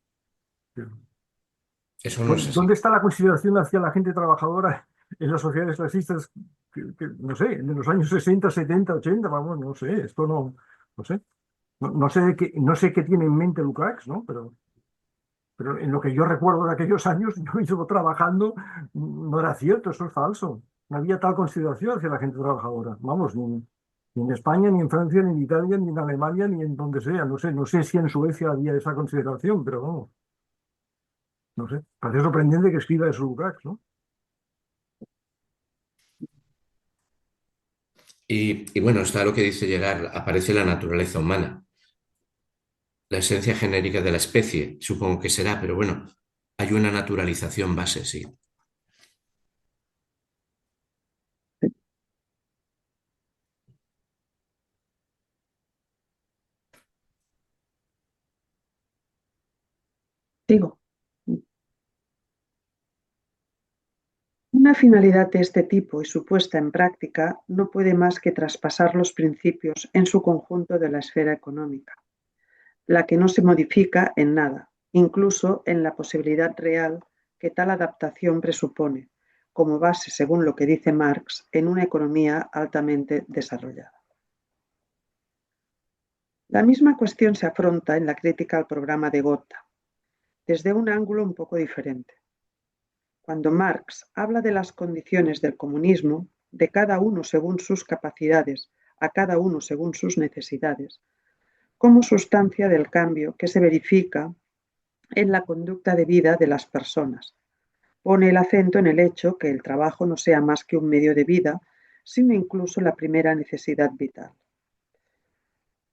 Eso no es así. ¿Dónde está la consideración hacia la gente trabajadora en las sociedades clasistas, no sé, en los años 60, 70, 80, vamos, no sé, esto no sé. No sé qué tiene en mente Lukács, ¿no? Pero en lo que yo recuerdo de aquellos años, yo llevo trabajando, no era cierto, eso es falso. No había tal consideración hacia la gente trabajadora. Vamos, ni en España, ni en Francia, ni en Italia, ni en Alemania, ni en donde sea. No sé si en Suecia había esa consideración, pero vamos, no sé. Parece sorprendente que escriba eso Lukács, ¿no? Y bueno, está lo que dice Gerard, aparece la naturaleza humana, la esencia genérica de la especie, supongo que será, pero bueno, hay una naturalización base, sí. Digo, Una finalidad de este tipo y su puesta en práctica no puede más que traspasar los principios en su conjunto de la esfera económica, la que no se modifica en nada, incluso en la posibilidad real que tal adaptación presupone, como base, según lo que dice Marx, en una economía altamente desarrollada. La misma cuestión se afronta en la crítica al programa de Gotha, desde un ángulo un poco diferente. Cuando Marx habla de las condiciones del comunismo, de cada uno según sus capacidades, a cada uno según sus necesidades, como sustancia del cambio que se verifica en la conducta de vida de las personas, pone el acento en el hecho que el trabajo no sea más que un medio de vida, sino incluso la primera necesidad vital.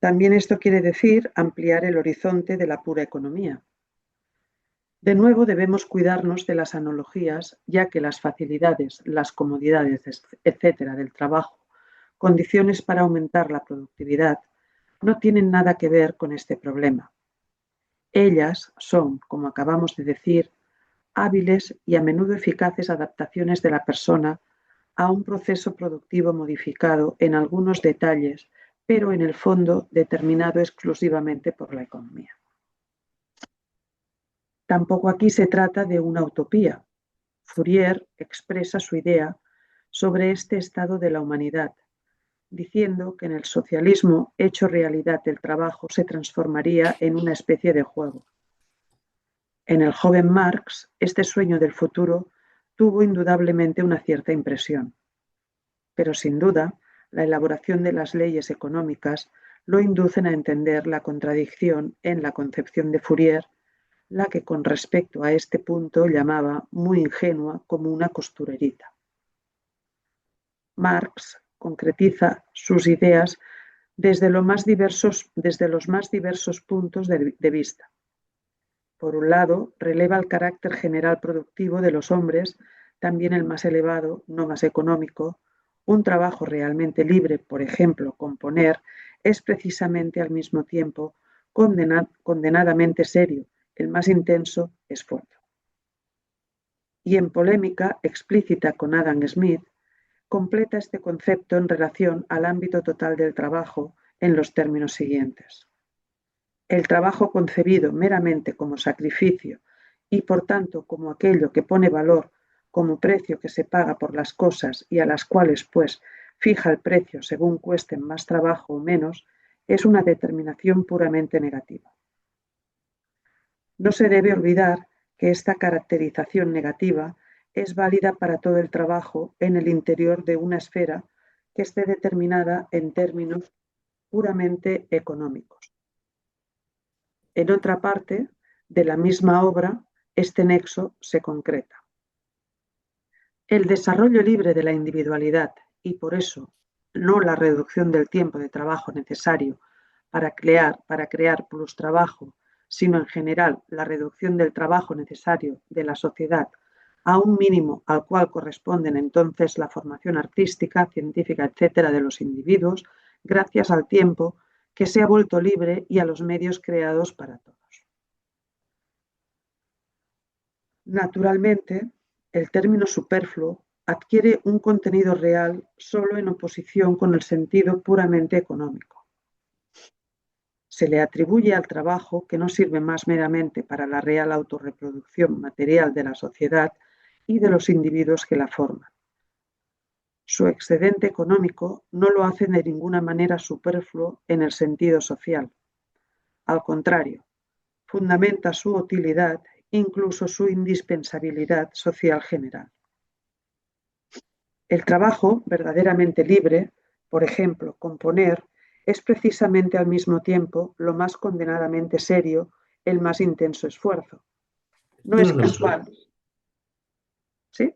También esto quiere decir ampliar el horizonte de la pura economía. De nuevo debemos cuidarnos de las analogías, ya que las facilidades, las comodidades, etcétera, del trabajo, condiciones para aumentar la productividad, no tienen nada que ver con este problema. Ellas son, como acabamos de decir, hábiles y a menudo eficaces adaptaciones de la persona a un proceso productivo modificado en algunos detalles, pero en el fondo determinado exclusivamente por la economía. Tampoco aquí se trata de una utopía. Fourier expresa su idea sobre este estado de la humanidad, diciendo que en el socialismo hecho realidad el trabajo se transformaría en una especie de juego. En el joven Marx, este sueño del futuro tuvo indudablemente una cierta impresión. Pero sin duda, la elaboración de las leyes económicas lo inducen a entender la contradicción en la concepción de Fourier, la que con respecto a este punto llamaba muy ingenua como una costurerita. Marx concretiza sus ideas desde los más diversos puntos de vista. Por un lado, releva el carácter general productivo de los hombres, también el más elevado, no más económico. Un trabajo realmente libre, por ejemplo, componer, es precisamente al mismo tiempo condenadamente serio, el más intenso esfuerzo. Y en polémica explícita con Adam Smith, completa este concepto en relación al ámbito total del trabajo en los términos siguientes. El trabajo concebido meramente como sacrificio y por tanto como aquello que pone valor como precio que se paga por las cosas y a las cuales pues fija el precio según cuesten más trabajo o menos, es una determinación puramente negativa. No se debe olvidar que esta caracterización negativa es válida para todo el trabajo en el interior de una esfera que esté determinada en términos puramente económicos. En otra parte de la misma obra, este nexo se concreta. El desarrollo libre de la individualidad y por eso no la reducción del tiempo de trabajo necesario para crear plus trabajo, sino en general la reducción del trabajo necesario de la sociedad a un mínimo al cual corresponden entonces la formación artística, científica, etcétera, de los individuos, gracias al tiempo que se ha vuelto libre y a los medios creados para todos. Naturalmente, el término superfluo adquiere un contenido real solo en oposición con el sentido puramente económico. Se le atribuye al trabajo que no sirve más meramente para la real autorreproducción material de la sociedad y de los individuos que la forman. Su excedente económico no lo hace de ninguna manera superfluo en el sentido social. Al contrario, fundamenta su utilidad, incluso su indispensabilidad social general. El trabajo verdaderamente libre, por ejemplo, componer, es precisamente al mismo tiempo lo más condenadamente serio, el más intenso esfuerzo. No es casual. ¿Sí?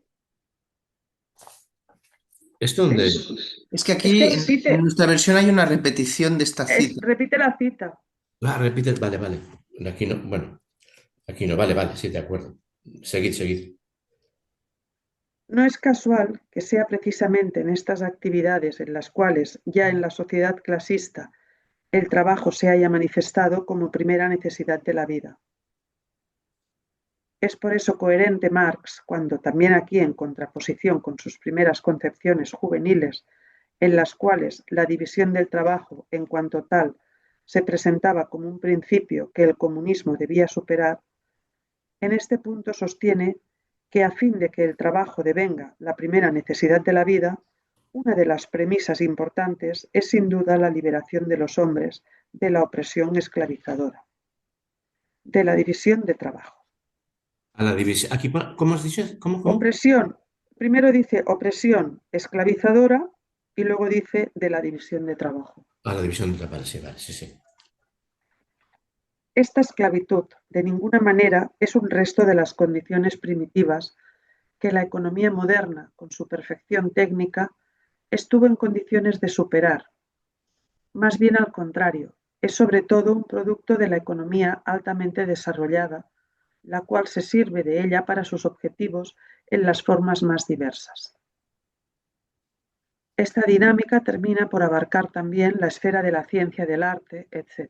¿Esto dónde ¿Sí? es? Es que aquí en nuestra versión hay una repetición de esta cita. Repite la cita. Ah, repite, vale, vale. Aquí no, bueno, aquí no, vale, sí, de acuerdo. Seguid. No es casual que sea precisamente en estas actividades en las cuales ya en la sociedad clasista el trabajo se haya manifestado como primera necesidad de la vida. Es por eso coherente Marx cuando, también aquí en contraposición con sus primeras concepciones juveniles, en las cuales la división del trabajo en cuanto tal se presentaba como un principio que el comunismo debía superar, en este punto sostiene que a fin de que el trabajo devenga la primera necesidad de la vida, una de las premisas importantes es sin duda la liberación de los hombres de la opresión esclavizadora, de la división de trabajo. A la división. Aquí, ¿cómo has dicho? ¿Cómo? Opresión, primero dice opresión esclavizadora y luego dice de la división de trabajo. A la división de trabajo, sí, vale, sí, sí. Esta esclavitud de ninguna manera es un resto de las condiciones primitivas que la economía moderna, con su perfección técnica, estuvo en condiciones de superar. Más bien al contrario, es sobre todo un producto de la economía altamente desarrollada, la cual se sirve de ella para sus objetivos en las formas más diversas. Esta dinámica termina por abarcar también la esfera de la ciencia, del arte, etc.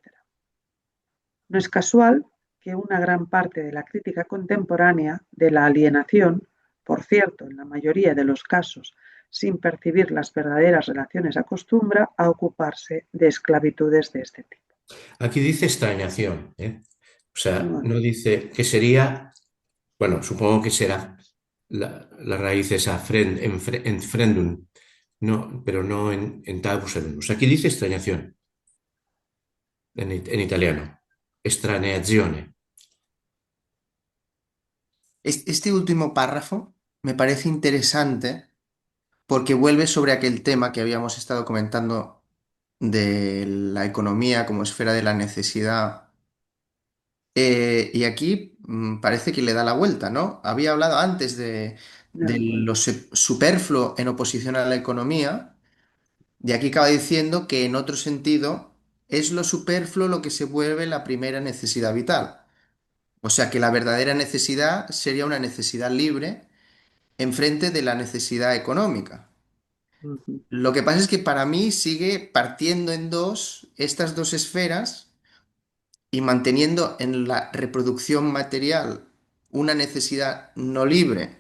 No es casual que una gran parte de la crítica contemporánea de la alienación, por cierto, en la mayoría de los casos, sin percibir las verdaderas relaciones, acostumbra a ocuparse de esclavitudes de este tipo. Aquí dice extrañación, ¿eh? O sea, Bueno, no dice que sería, bueno, supongo que será la raíz esa en frendum, no, pero no en tabus erumus. Aquí dice extrañación, en italiano, estraneazione. Este último párrafo me parece interesante porque vuelve sobre aquel tema que habíamos estado comentando de la economía como esfera de la necesidad. Y aquí parece que le da la vuelta, ¿no? Había hablado antes de de acuerdo. lo superfluo en oposición a la economía, y aquí acaba diciendo que en otro sentido es lo superfluo lo que se vuelve la primera necesidad vital. O sea que la verdadera necesidad sería una necesidad libre enfrente de la necesidad económica. Ujú. Lo que pasa es que para mí sigue partiendo en dos estas dos esferas y manteniendo en la reproducción material una necesidad no libre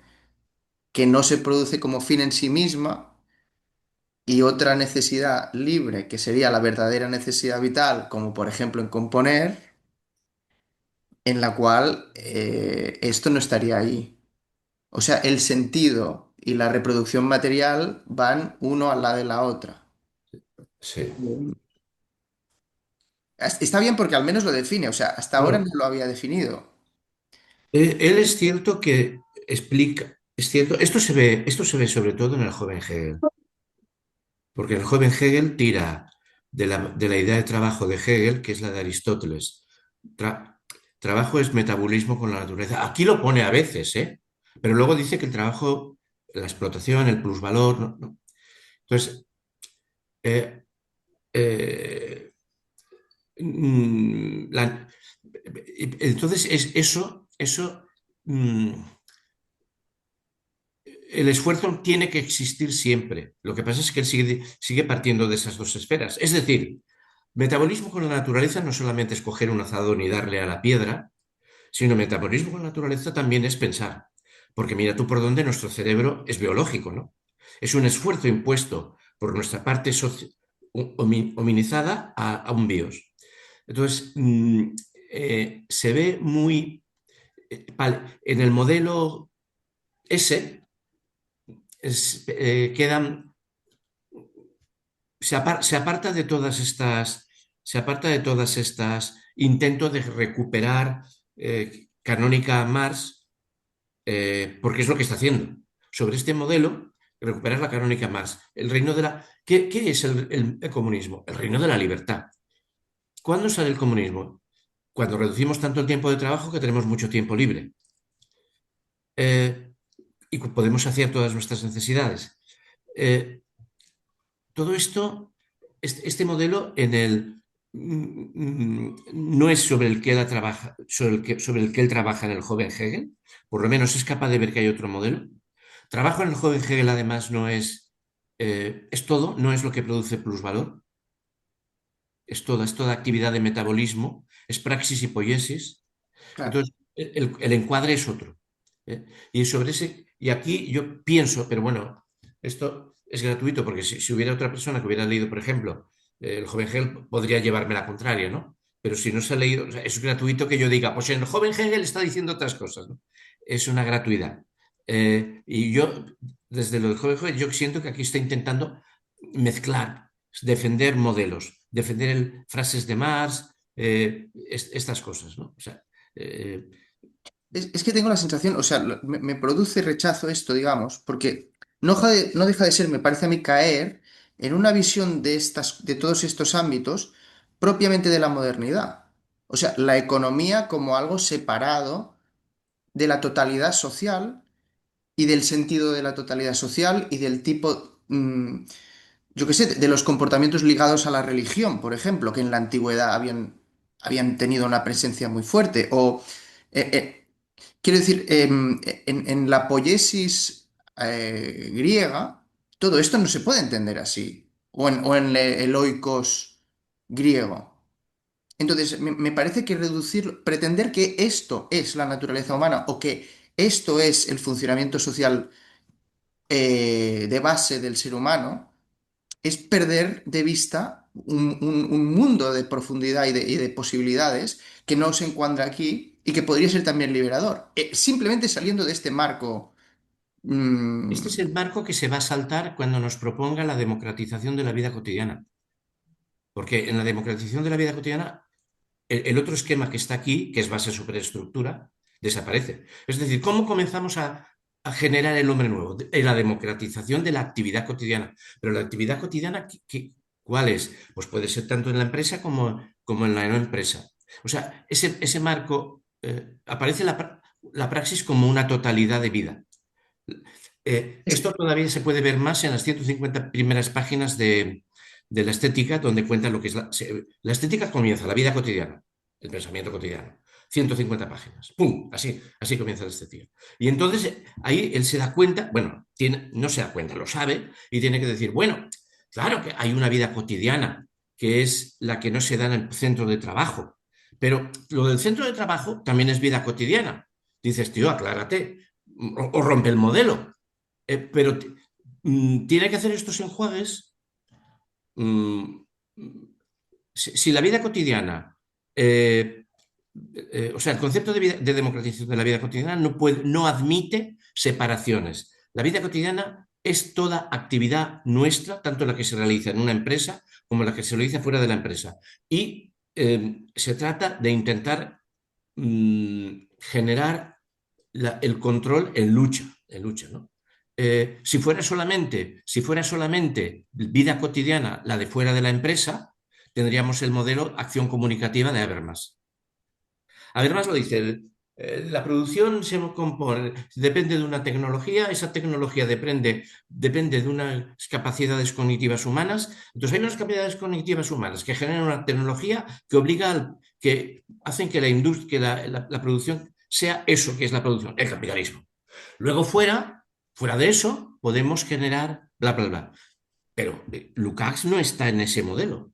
que no se produce como fin en sí misma y otra necesidad libre que sería la verdadera necesidad vital, como por ejemplo en componer, en la cual esto no estaría ahí. O sea, el sentido y la reproducción material van uno al lado de la otra. Sí. Está bien porque al menos lo define, o sea, hasta ahora no Claro. lo había definido. Él es cierto que explica, es cierto, esto se ve sobre todo en el joven Hegel, porque el joven Hegel tira de la idea de trabajo de Hegel, que es la de Aristóteles. Tra- trabajo es metabolismo con la naturaleza. Aquí lo pone a veces, ¿eh? Pero luego dice que el trabajo, la explotación, el plusvalor, no. Entonces, eh, eh, mm, la- entonces es eso. El esfuerzo tiene que existir siempre. Lo que pasa es que él sigue partiendo de esas dos esferas. Es decir, metabolismo con la naturaleza no solamente es coger un azadón y darle a la piedra, sino metabolismo con la naturaleza también es pensar. Porque mira tú por dónde nuestro cerebro es biológico, ¿no? Es un esfuerzo impuesto por nuestra parte hominizada a un bios. Entonces, se ve muy... En el modelo S quedan se aparta de todas estas, se aparta de todas estas intentos de recuperar canónica Marx, porque es lo que está haciendo. Sobre este modelo, recuperar la canónica Marx. El reino de la. ¿Qué es el comunismo? El reino de la libertad. ¿Cuándo sale el comunismo? Cuando reducimos tanto el tiempo de trabajo que tenemos mucho tiempo libre. Y podemos hacer todas nuestras necesidades. Eh, todo esto, este modelo no es sobre el que él trabaja, sobre el que él trabaja en el joven Hegel, por lo menos es capaz de ver que hay otro modelo. Trabajo en el joven Hegel además no es todo, no es lo que produce plusvalor, es toda actividad de metabolismo, es praxis y poiesis. Claro. Entonces, el encuadre es otro. Y sobre ese, y aquí yo pienso, pero bueno, esto es gratuito porque si hubiera otra persona que hubiera leído, por ejemplo, el joven Hegel podría llevarme la contraria, ¿no? Pero si no se ha leído, o sea, es gratuito que yo diga, pues el joven Hegel está diciendo otras cosas, ¿no? Es una gratuidad. Y yo, desde lo del joven Hegel, yo siento que aquí está intentando mezclar, defender modelos, defender frases de Marx, estas cosas, ¿no? O sea, eh, Es que tengo la sensación, o sea, me produce rechazo esto, digamos, porque no deja de ser, me parece a mí, caer en una visión de todos estos ámbitos propiamente de la modernidad. O sea, la economía como algo separado de la totalidad social y del sentido de la totalidad social y del tipo, yo qué sé, de los comportamientos ligados a la religión, por ejemplo, que en la antigüedad habían tenido una presencia muy fuerte. O, eh, eh, quiero decir, en la poiesis griega, todo esto no se puede entender así. O en el oikos griego. Entonces, me parece que pretender que esto es la naturaleza humana o que esto es el funcionamiento social de base del ser humano, es perder de vista un mundo de profundidad y de posibilidades que no se encuadra aquí y que podría ser también liberador. Simplemente saliendo de este marco. este es el marco que se va a saltar cuando nos proponga la democratización de la vida cotidiana. Porque en la democratización de la vida cotidiana, el otro esquema que está aquí, que es base superestructura, desaparece. Es decir, ¿cómo comenzamos a generar el hombre nuevo? En la democratización de la actividad cotidiana. Pero la actividad cotidiana, ¿cuál es? Pues puede ser tanto en la empresa como en la no empresa. O sea, ese marco, aparece la praxis como una totalidad de vida. Es- Esto todavía se puede ver más en las 150 primeras páginas de la estética, donde cuenta lo que es la estética comienza, la vida cotidiana, el pensamiento cotidiano. 150 páginas. ¡Pum! Así comienza la estética. Y entonces ahí él se da cuenta, bueno, no se da cuenta, lo sabe, y tiene que decir, bueno, claro que hay una vida cotidiana, que es la que no se da en el centro de trabajo. Pero lo del centro de trabajo también es vida cotidiana. Dices, tío, aclárate, o rompe el modelo. Pero tiene que hacer estos enjuagues. mm, si la vida cotidiana, o sea, el concepto de democratización de la vida cotidiana no admite separaciones. La vida cotidiana es toda actividad nuestra, tanto la que se realiza en una empresa como la que se realiza fuera de la empresa. Y se trata de intentar generar el control en lucha, ¿no? Si fuera solamente vida cotidiana, la de fuera de la empresa, tendríamos el modelo acción comunicativa de Habermas. Habermas lo dice, la producción depende de una tecnología, esa tecnología depende de unas capacidades cognitivas humanas, entonces hay unas capacidades cognitivas humanas que generan una tecnología que hacen que la producción sea eso que es la producción, el capitalismo. Luego fuera de eso, podemos generar bla, bla, bla. Pero Lukács no está en ese modelo.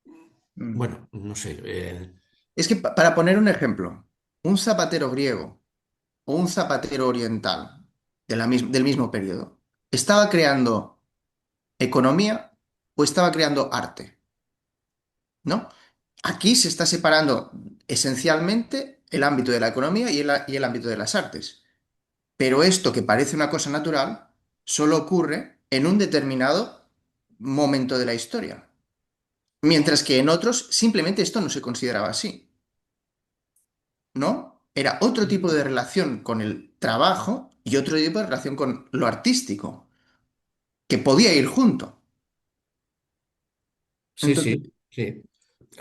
mm. Bueno, no sé. Es que para poner un ejemplo, un zapatero griego o un zapatero oriental del mismo periodo, ¿estaba creando economía o estaba creando arte? ¿No? Aquí se está separando esencialmente el ámbito de la economía y el ámbito de las artes. Pero esto que parece una cosa natural solo ocurre en un determinado momento de la historia. Mientras que en otros simplemente esto no se consideraba así, ¿no? Era otro tipo de relación con el trabajo y otro tipo de relación con lo artístico, que podía ir junto. Sí, Entonces, sí, sí.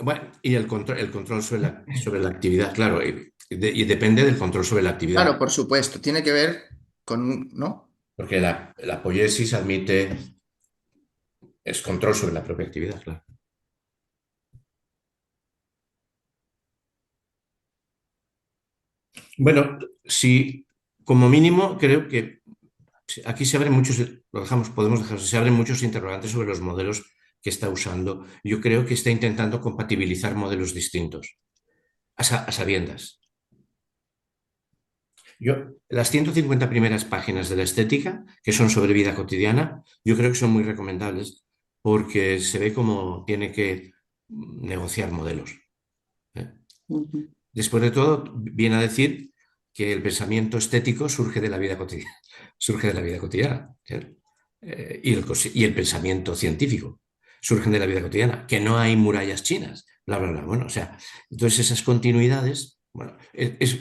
Bueno, y el control sobre la actividad, claro, y depende del control sobre la actividad, claro, por supuesto, tiene que ver con, ¿no? porque la poiesis es control sobre la propia actividad, claro. Bueno, sí, como mínimo, creo que aquí se abren muchos, podemos dejar, se abren muchos interrogantes sobre los modelos que está usando. Yo creo que está intentando compatibilizar modelos distintos. a sabiendas. Las 150 primeras páginas de la estética, que son sobre vida cotidiana, yo creo que son muy recomendables porque se ve cómo tiene que negociar modelos. Ujú. Después de todo, viene a decir que el pensamiento estético surge de la vida cotidiana, surge de la vida cotidiana, ¿sí? Y el pensamiento científico surgen de la vida cotidiana, que no hay murallas chinas, bla, bla, bla. Bueno, o sea, entonces esas continuidades, bueno,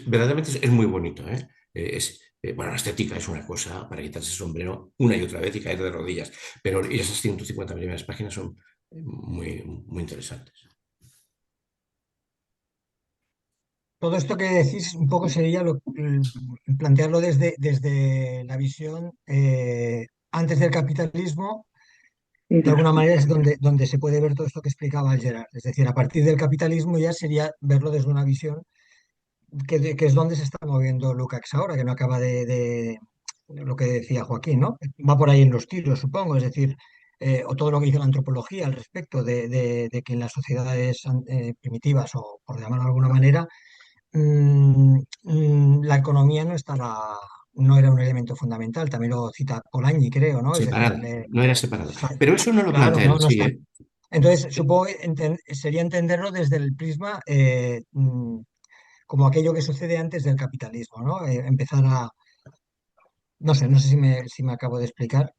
verdaderamente es muy bonito, ¿eh? Bueno, la estética es una cosa para quitarse el sombrero una y otra vez y caer de rodillas, pero esas 150 primeras páginas son muy, muy interesantes. Todo esto que decís un poco sería plantearlo desde la visión antes del capitalismo. Y De alguna después, manera es donde se puede ver todo esto que explicaba el Gerard. Es decir, a partir del capitalismo ya sería verlo desde una visión que es donde se está moviendo Lukács ahora, que no acaba de lo que decía Joaquín, ¿no? Va por ahí en los tiros, supongo. Es decir, o todo lo que dice la antropología al respecto de que en las sociedades primitivas, o por llamarlo de alguna manera, la economía no era un elemento fundamental, también lo cita Polanyi, creo, ¿no? Es decir, Separada, no era separada. Pero eso no lo claro, plantea él, no sí, está. ¿eh? Entonces, supongo que sería entenderlo desde el prisma como aquello que sucede antes del capitalismo, ¿no? Empezar a, no sé si me acabo de explicar.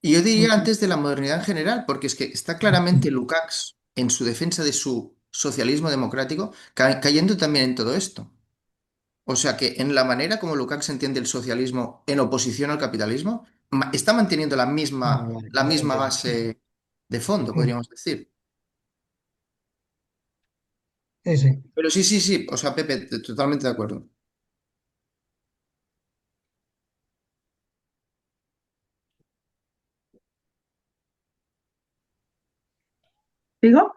Y yo diría ujú. antes de la modernidad en general, porque es que está claramente Lukács en su defensa de su socialismo democrático cayendo también en todo esto. O sea que en la manera como Lukács entiende el socialismo en oposición al capitalismo, está manteniendo la Ah, misma, vale, la ahora misma entiendo. base de fondo, Mm, podríamos decir. sí, sí. Pero sí, sí, sí, o sea, Pepe, totalmente de acuerdo. ¿Sigo?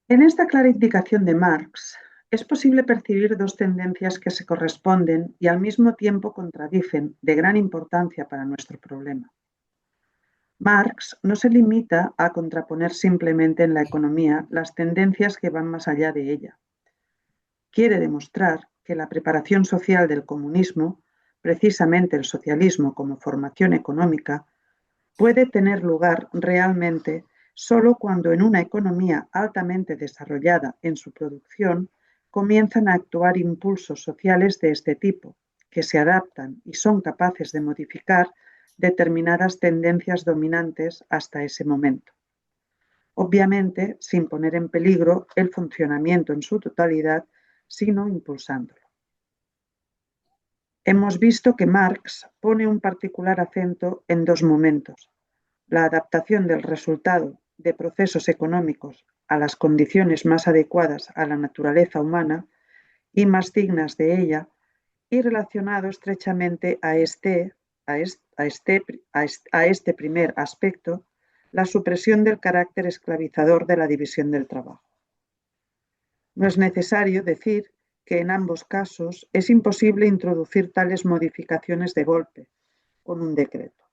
En esta clara indicación de Marx, es posible percibir dos tendencias que se corresponden y al mismo tiempo contradicen, de gran importancia para nuestro problema. Marx no se limita a contraponer simplemente en la economía las tendencias que van más allá de ella. Quiere demostrar que la preparación social del comunismo, precisamente el socialismo como formación económica, puede tener lugar realmente solo cuando en una economía altamente desarrollada en su producción comienzan a actuar impulsos sociales de este tipo, que se adaptan y son capaces de modificar determinadas tendencias dominantes hasta ese momento. Obviamente, sin poner en peligro el funcionamiento en su totalidad, sino impulsándolo. Hemos visto que Marx pone un particular acento en dos momentos: la adaptación del resultado de procesos económicos a las condiciones más adecuadas a la naturaleza humana y más dignas de ella, y relacionado estrechamente a este primer aspecto, la supresión del carácter esclavizador de la división del trabajo. No es necesario decir que en ambos casos es imposible introducir tales modificaciones de golpe, con un decreto.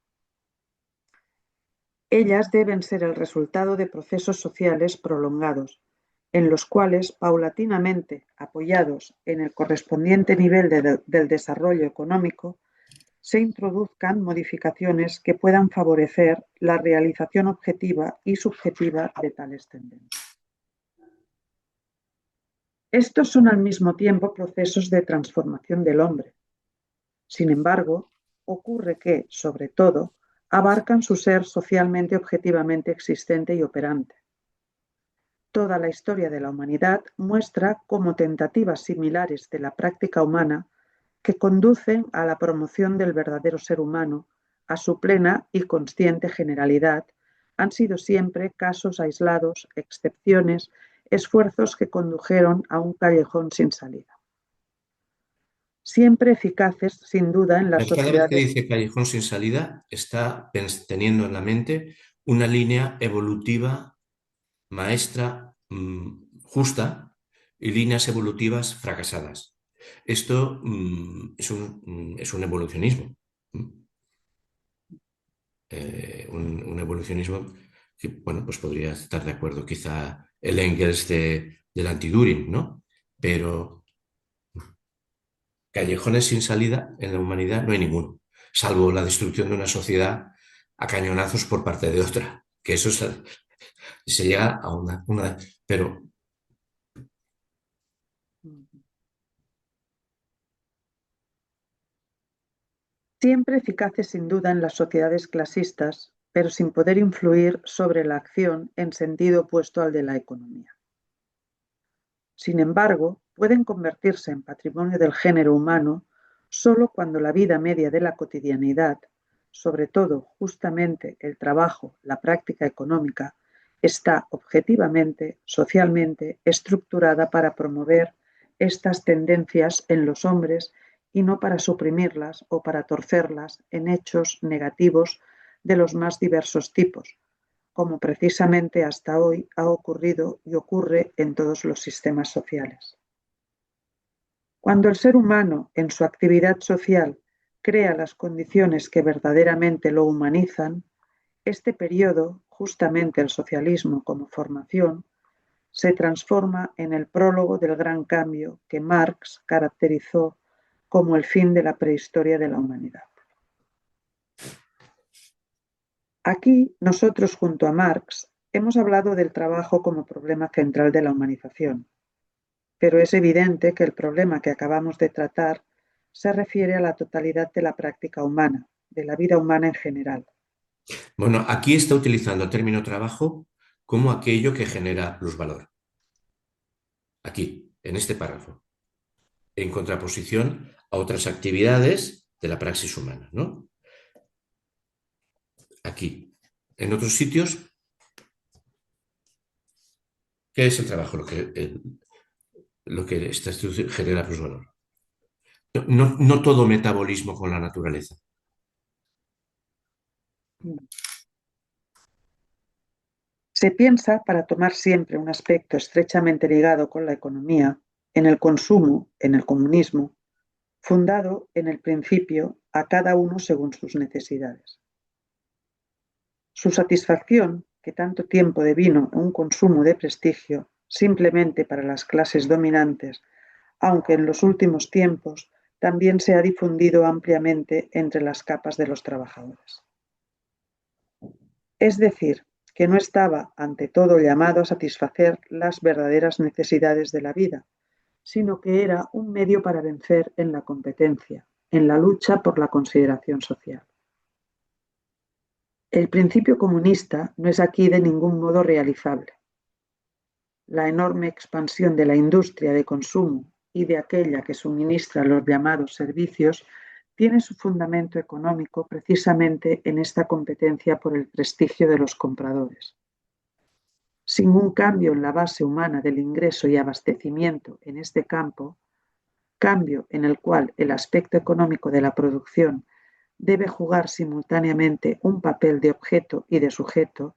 Ellas deben ser el resultado de procesos sociales prolongados, en los cuales, paulatinamente, apoyados en el correspondiente nivel del desarrollo económico, se introduzcan modificaciones que puedan favorecer la realización objetiva y subjetiva de tales tendencias. Estos son al mismo tiempo procesos de transformación del hombre. Sin embargo, ocurre que, sobre todo, abarcan su ser socialmente objetivamente existente y operante. Toda la historia de la humanidad muestra cómo tentativas similares de la práctica humana que conducen a la promoción del verdadero ser humano, a su plena y consciente generalidad, han sido siempre casos aislados, excepciones, esfuerzos que condujeron a un callejón sin salida. Siempre eficaces, sin duda, en las Cada vez que sociedades. dice callejón sin salida, está teniendo en la mente una línea evolutiva maestra, justa, y líneas evolutivas fracasadas. Esto es un evolucionismo. Un evolucionismo que, bueno, pues podría estar de acuerdo quizá el Engels del anti-Düring, ¿no? Pero callejones sin salida en la humanidad no hay ninguno, salvo la destrucción de una sociedad a cañonazos por parte de otra, que eso se llega a pero Siempre eficaces sin duda en las sociedades clasistas, pero sin poder influir sobre la acción en sentido opuesto al de la economía. Sin embargo, pueden convertirse en patrimonio del género humano solo cuando la vida media de la cotidianidad, sobre todo justamente el trabajo, la práctica económica, está objetivamente, socialmente estructurada para promover estas tendencias en los hombres y no para suprimirlas o para torcerlas en hechos negativos de los más diversos tipos, como precisamente hasta hoy ha ocurrido y ocurre en todos los sistemas sociales. Cuando el ser humano, en su actividad social, crea las condiciones que verdaderamente lo humanizan, este periodo, justamente el socialismo como formación, se transforma en el prólogo del gran cambio que Marx caracterizó como el fin de la prehistoria de la humanidad. Aquí, nosotros junto a Marx, hemos hablado del trabajo como problema central de la humanización, pero es evidente que el problema que acabamos de tratar se refiere a la totalidad de la práctica humana, de la vida humana en general. bueno, aquí está utilizando el término trabajo como aquello que genera plusvalor. Aquí, en este párrafo, en contraposición a otras actividades de la praxis humana, ¿no? Aquí. En otros sitios, ¿qué es el trabajo? Lo que esta institución genera plusvalor. No todo metabolismo con la naturaleza. Se piensa, para tomar siempre un aspecto estrechamente ligado con la economía, en el consumo, en el comunismo, fundado en el principio a cada uno según sus necesidades. Su satisfacción, que tanto tiempo devino en un consumo de prestigio simplemente para las clases dominantes, aunque en los últimos tiempos también se ha difundido ampliamente entre las capas de los trabajadores. Es decir, que no estaba ante todo llamado a satisfacer las verdaderas necesidades de la vida, sino que era un medio para vencer en la competencia, en la lucha por la consideración social. El principio comunista no es aquí de ningún modo realizable. La enorme expansión de la industria de consumo y de aquella que suministra los llamados servicios tiene su fundamento económico precisamente en esta competencia por el prestigio de los compradores. Sin un cambio en la base humana del ingreso y abastecimiento en este campo, cambio en el cual el aspecto económico de la producción debe jugar simultáneamente un papel de objeto y de sujeto,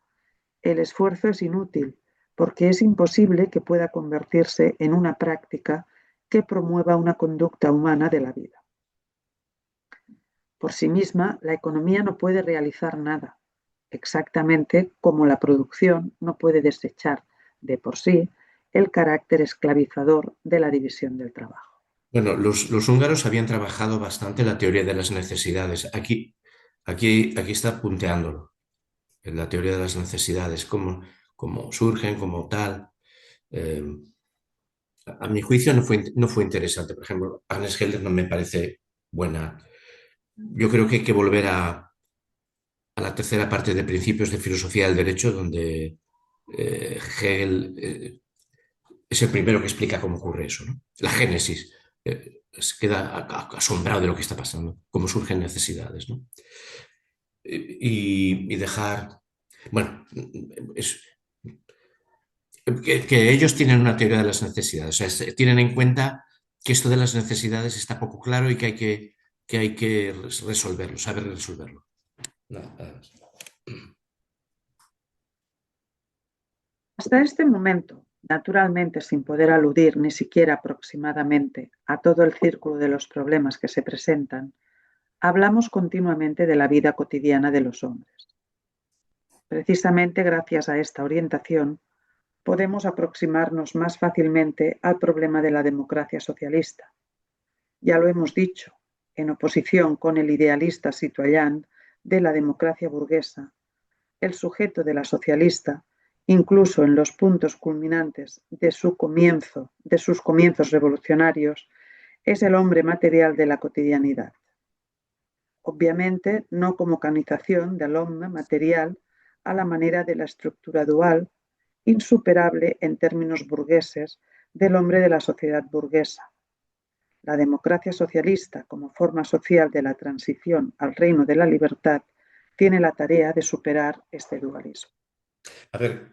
el esfuerzo es inútil porque es imposible que pueda convertirse en una práctica que promueva una conducta humana de la vida. Por sí misma, la economía no puede realizar nada, exactamente como la producción no puede desechar de por sí el carácter esclavizador de la división del trabajo. Bueno, los húngaros habían trabajado bastante la teoría de las necesidades. Aquí está punteándolo, en la teoría de las necesidades, cómo surgen, como tal. Eh, a mi juicio no fue interesante. Por ejemplo, Agnes Helder no me parece buena. Yo creo que hay que volver a la tercera parte de Principios de Filosofía del Derecho, donde Hegel es el primero que explica cómo ocurre eso, ¿no? La génesis. Se queda asombrado de lo que está pasando, cómo surgen necesidades, ¿no? Y dejar, bueno, que ellos tienen una teoría de las necesidades, o sea, tienen en cuenta que esto de las necesidades está poco claro y que hay que resolverlo, saber resolverlo. Nada más. Hasta este momento, naturalmente sin poder aludir ni siquiera aproximadamente a todo el círculo de los problemas que se presentan, hablamos continuamente de la vida cotidiana de los hombres. Precisamente gracias a esta orientación, podemos aproximarnos más fácilmente al problema de la democracia socialista. Ya lo hemos dicho, en oposición con el idealista citoyen de la democracia burguesa, el sujeto de la socialista, incluso en los puntos culminantes de sus comienzos revolucionarios, es el hombre material de la cotidianidad. Obviamente, no como canonización del hombre material a la manera de la estructura dual, insuperable en términos burgueses, del hombre de la sociedad burguesa. La democracia socialista, como forma social de la transición al reino de la libertad, tiene la tarea de superar este dualismo. A ver,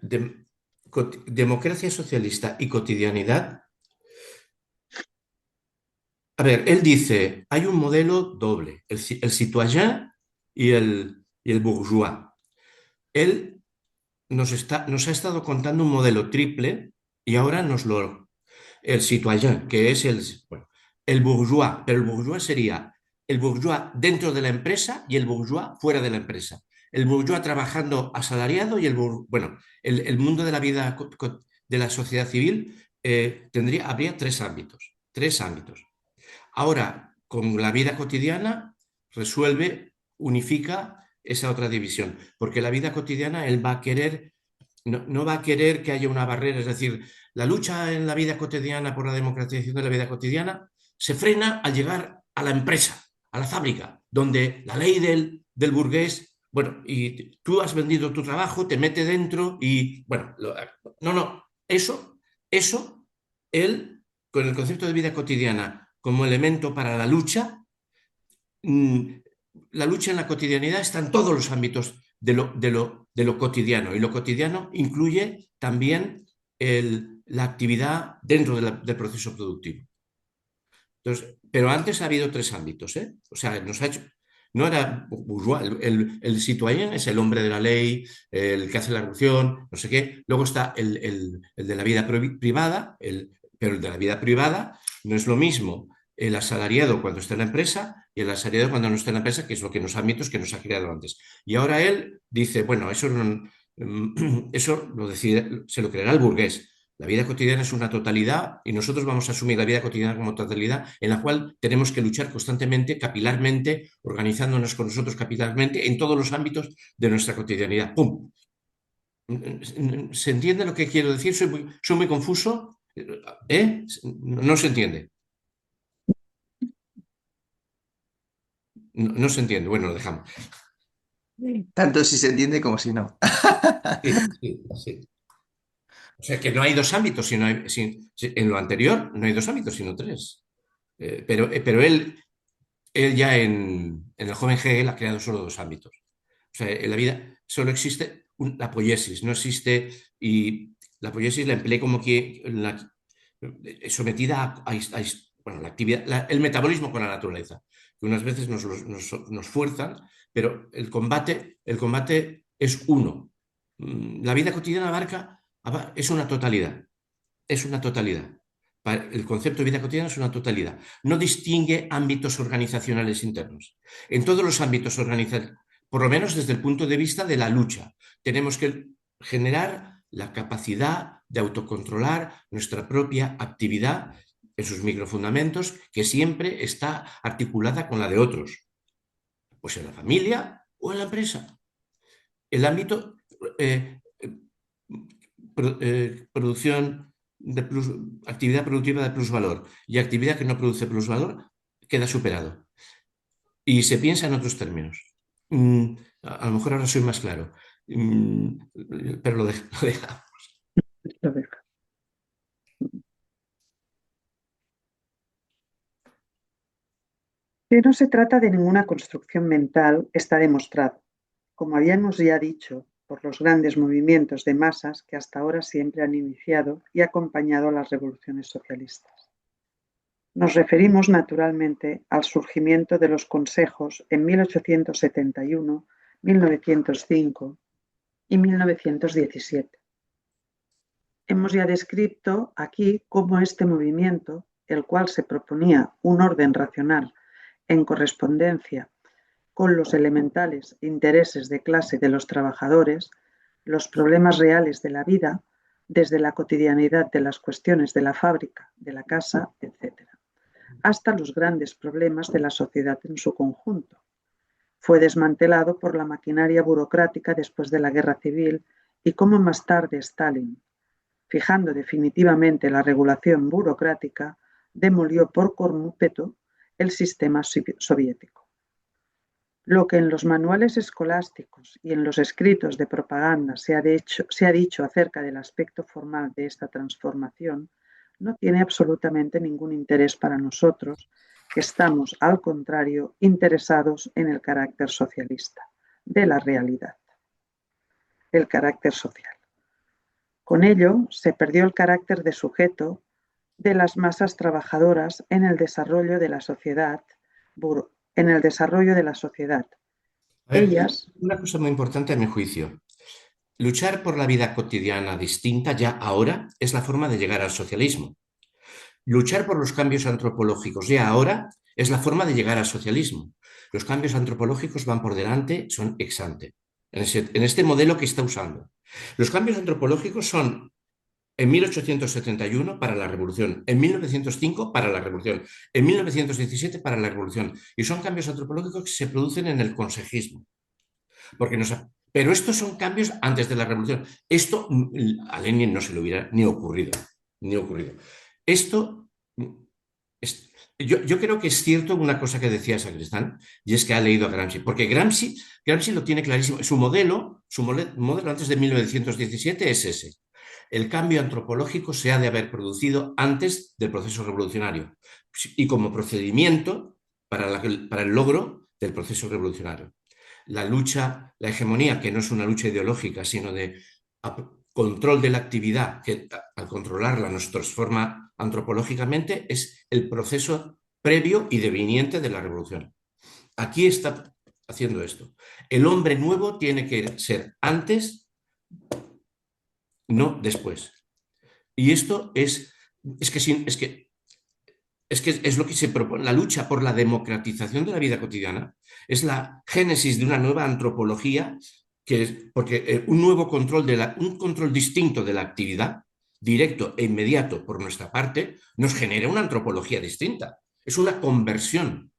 democracia socialista y cotidianidad. A ver, él dice, hay un modelo doble, el citoyen y el bourgeois. Él nos ha estado contando un modelo triple y ahora el citoyen, que es el bourgeois, pero el bourgeois sería el bourgeois dentro de la empresa y el bourgeois fuera de la empresa. El bourgeois trabajando asalariado y el mundo de la vida de la sociedad civil habría tres ámbitos. Ahora, con la vida cotidiana, unifica esa otra división, porque la vida cotidiana él va a querer, no va a querer que haya una barrera, es decir, la lucha en la vida cotidiana por la democratización de la vida cotidiana se frena al llegar a la empresa, a la fábrica, donde la ley del burgués, bueno, y tú has vendido tu trabajo, te mete dentro y, bueno, eso, él, con el concepto de vida cotidiana como elemento para la lucha en la cotidianidad está en todos los ámbitos de lo cotidiano, y lo cotidiano incluye también la actividad dentro del proceso productivo. Entonces, pero antes ha habido tres ámbitos, ¿eh? O sea, no era bourgeois, el citoyen es el hombre de la ley, el que hace la revolución, no sé qué. Luego está el de la vida privada, pero el de la vida privada no es lo mismo el asalariado cuando está en la empresa y el asalariado cuando no está en la empresa, que es lo que en los ámbitos que nos ha creado antes. Y ahora él dice, bueno, eso lo decide, se lo creará el burgués. La vida cotidiana es una totalidad y nosotros vamos a asumir la vida cotidiana como totalidad en la cual tenemos que luchar constantemente, capilarmente, organizándonos con nosotros capilarmente en todos los ámbitos de nuestra cotidianidad. ¡Pum! ¿Se entiende lo que quiero decir? ¿Soy muy confuso? ¿Eh? No se entiende. No se entiende. Bueno, lo dejamos. Tanto si se entiende como si no. Sí. O sea, que no hay dos ámbitos, en lo anterior no hay dos ámbitos, sino tres. Pero él ya en el joven Hegel ha creado solo dos ámbitos. O sea, en la vida solo existe la poiesis, no existe, y la poiesis la empleé como que sometida bueno, la actividad, el metabolismo con la naturaleza, que unas veces nos fuerzan, pero el combate es uno. La vida cotidiana es una totalidad, El concepto de vida cotidiana es una totalidad. No distingue ámbitos organizacionales internos. En todos los ámbitos organizacionales, por lo menos desde el punto de vista de la lucha, tenemos que generar la capacidad de autocontrolar nuestra propia actividad en sus microfundamentos, que siempre está articulada con la de otros, pues en la familia o en la empresa. El ámbito producción actividad productiva de plusvalor y actividad que no produce plusvalor queda superado. Y se piensa en otros términos. A lo mejor ahora soy más claro, pero lo dejamos. Que no se trata de ninguna construcción mental está demostrado, como habíamos ya dicho, por los grandes movimientos de masas que hasta ahora siempre han iniciado y acompañado a las revoluciones socialistas. Nos referimos naturalmente al surgimiento de los consejos en 1871, 1905 y 1917. Hemos ya descrito aquí cómo este movimiento, el cual se proponía un orden racional en correspondencia con los elementales intereses de clase de los trabajadores, los problemas reales de la vida, desde la cotidianidad de las cuestiones de la fábrica, de la casa, etc., hasta los grandes problemas de la sociedad en su conjunto. Fue desmantelado por la maquinaria burocrática después de la Guerra Civil y como más tarde Stalin, fijando definitivamente la regulación burocrática, demolió por completo el sistema soviético. Lo que en los manuales escolásticos y en los escritos de propaganda se ha dicho acerca del aspecto formal de esta transformación no tiene absolutamente ningún interés para nosotros, que estamos, al contrario, interesados en el carácter socialista de la realidad, el carácter social. Con ello, se perdió el carácter de sujeto de las masas trabajadoras en el desarrollo de la sociedad, A ver, Ellas, una cosa muy importante a mi juicio. Luchar por la vida cotidiana distinta ya ahora es la forma de llegar al socialismo. Luchar por los cambios antropológicos ya ahora es la forma de llegar al socialismo. Los cambios antropológicos van por delante, son ex ante, en este modelo que está usando. Los cambios antropológicos son en 1871 para la Revolución, en 1905 para la Revolución, en 1917 para la Revolución. Y son cambios antropológicos que se producen en el consejismo. Pero estos son cambios antes de la Revolución. Esto a Lenin no se le hubiera ni ocurrido. Ni ocurrido. Esto, yo creo que es cierto una cosa que decía Sacristán, y es que ha leído a Gramsci, porque Gramsci lo tiene clarísimo. Su modelo antes de 1917 es ese. El cambio antropológico se ha de haber producido antes del proceso revolucionario y como procedimiento para el logro del proceso revolucionario. La lucha, la hegemonía, que no es una lucha ideológica, sino de control de la actividad, que al controlarla nos transforma antropológicamente, es el proceso previo y deviniente de la revolución. Aquí está haciendo esto. El hombre nuevo tiene que ser antes, no después. Y esto es lo que se propone. La lucha por la democratización de la vida cotidiana es la génesis de una nueva antropología, porque un nuevo control, un control distinto de la actividad, directo e inmediato por nuestra parte, nos genera una antropología distinta. Es una conversión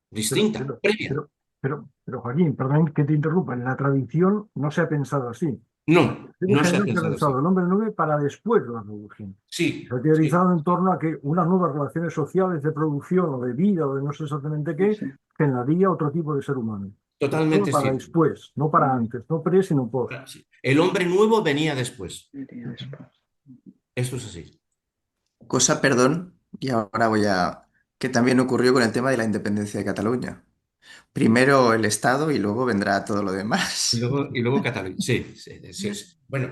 distinta, previa. Pero Joaquín, perdón que te interrumpa, en la tradición no se ha pensado así. No, no se ha Se ha pensado así. pensado el hombre nuevo para después de la revolución. Sí, Se ha teorizado en torno a que unas nuevas relaciones sociales de producción o de vida o de no sé exactamente qué sí, generaría otro tipo de ser humano. Todo totalmente para cierto. después, no para antes, no pre, sino post. El hombre nuevo venía después. venía después. Esto es así. Cosa, perdón, y ahora voy a... que también ocurrió con el tema de la independencia de Cataluña. Primero el Estado y luego vendrá todo lo Y demás. luego Cataluña. Sí, sí, sí. Bueno,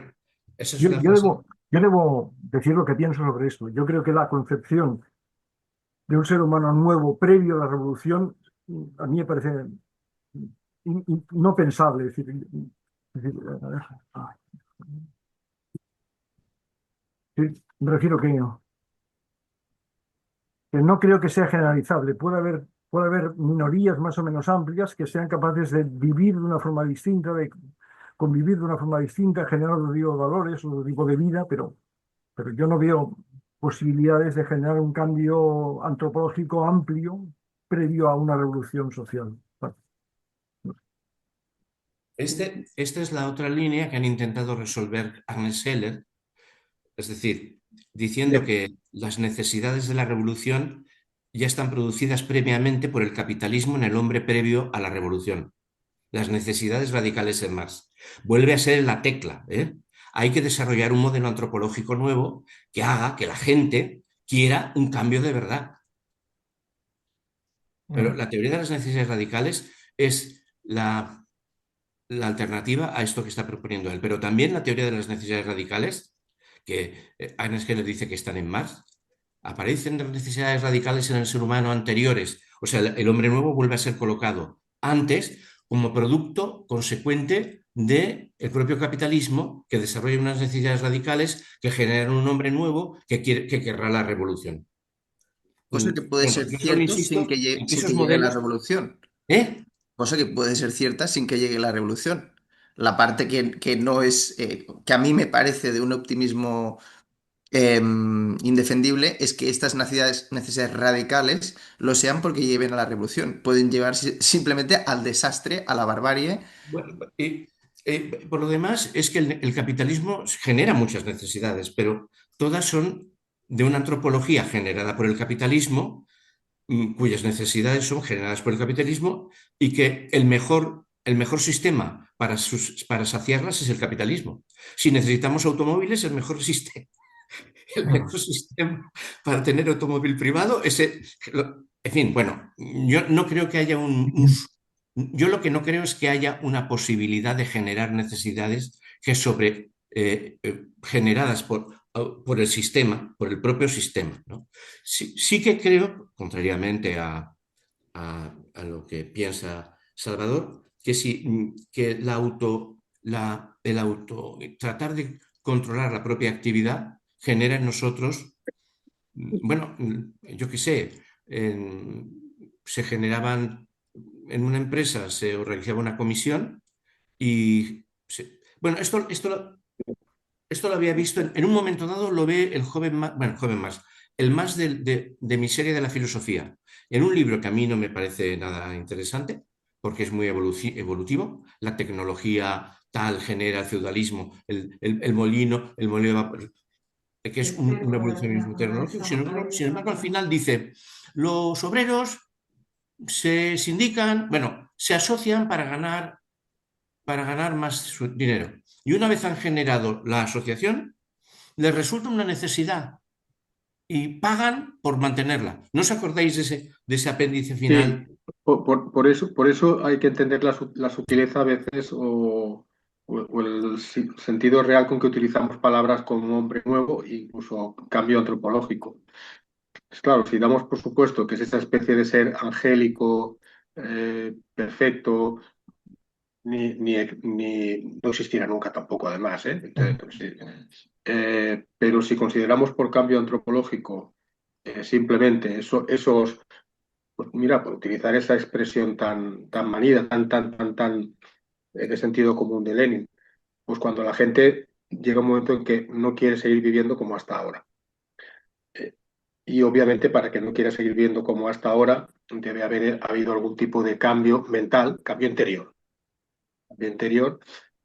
esa es Yo, una yo frase. debo, yo debo decir lo que pienso sobre esto. Yo creo que la concepción de un ser humano nuevo previo a la revolución a mí me parece no pensable. Me refiero que no creo que sea generalizable. Puede haber minorías más o menos amplias que sean capaces de vivir de una forma distinta, de convivir de una forma distinta, generar otro tipo de valores, otro tipo de vida, pero yo no veo posibilidades de generar un cambio antropológico amplio previo a una revolución social. Esta es la otra línea que han intentado resolver Agnes Heller, es decir, diciendo que las necesidades de la revolución ya están producidas previamente por el capitalismo en el hombre previo a la revolución. Las necesidades radicales en Marx. Vuelve a ser la tecla, ¿eh? Hay que desarrollar un modelo antropológico nuevo que haga que la gente quiera un cambio de verdad. Pero la teoría de las necesidades radicales es la alternativa a esto que está proponiendo él. Pero también la teoría de las necesidades radicales, que Agnes Keller dice que están en Marx, aparecen las necesidades radicales en el ser humano anteriores. O sea, el hombre nuevo vuelve a ser colocado antes como producto consecuente del propio capitalismo que desarrolla unas necesidades radicales que generan un hombre nuevo que querrá la revolución. Cosa que puede Bueno, ser yo solo cierto insisto en que sin esos que llegue la modelos... revolución. ¿Eh? Cosa que puede ser cierta sin que llegue la revolución. la parte que no es, que a mí me parece de un optimismo indefendible, es que estas necesidades radicales lo sean porque lleven a la revolución. Pueden llevar simplemente al desastre, a la barbarie. Bueno, por lo demás, es que el capitalismo genera muchas necesidades, pero todas son de una antropología generada por el capitalismo, cuyas necesidades son generadas por el capitalismo, y que el mejor sistema para saciarlas es el capitalismo. Si necesitamos automóviles, el mejor sistema para tener automóvil privado es en fin, bueno, yo no creo que haya yo lo que no creo es que haya una posibilidad de generar necesidades que generadas por el sistema, por el propio sistema, ¿no? Sí que creo, contrariamente a lo que piensa Salvador, que tratar de controlar la propia actividad genera en nosotros, bueno, yo qué sé, se generaban en una empresa, se realizaba una comisión y, bueno, esto lo había visto, en un momento dado lo ve el joven más, bueno, joven más, el más de miseria de la filosofía, en un libro que a mí no me parece nada interesante, porque es muy evolutivo, la tecnología tal genera el feudalismo, el molino de vapor, que es un evolucionismo tecnológico. Sin embargo, al final dice, los obreros se sindican, bueno, se asocian para ganar más dinero. Y una vez han generado la asociación, les resulta una necesidad y pagan por mantenerla. ¿No os acordáis de ese apéndice Sí, final? por eso hay que entender la sutileza a veces o el sentido real con que utilizamos palabras como hombre nuevo e incluso cambio antropológico. Pues claro, si damos por supuesto que es esa especie de ser angélico, perfecto, no existirá nunca tampoco, además, ¿eh? Entonces, pues, sí. Pero si consideramos por cambio antropológico simplemente esos, pues mira, por utilizar esa expresión tan manida, tan de sentido común de Lenin, pues cuando la gente llega un momento en que no quiere seguir viviendo como hasta ahora. Eh, y obviamente para que no quiera seguir viviendo como hasta ahora, debe haber habido algún tipo de cambio mental, cambio interior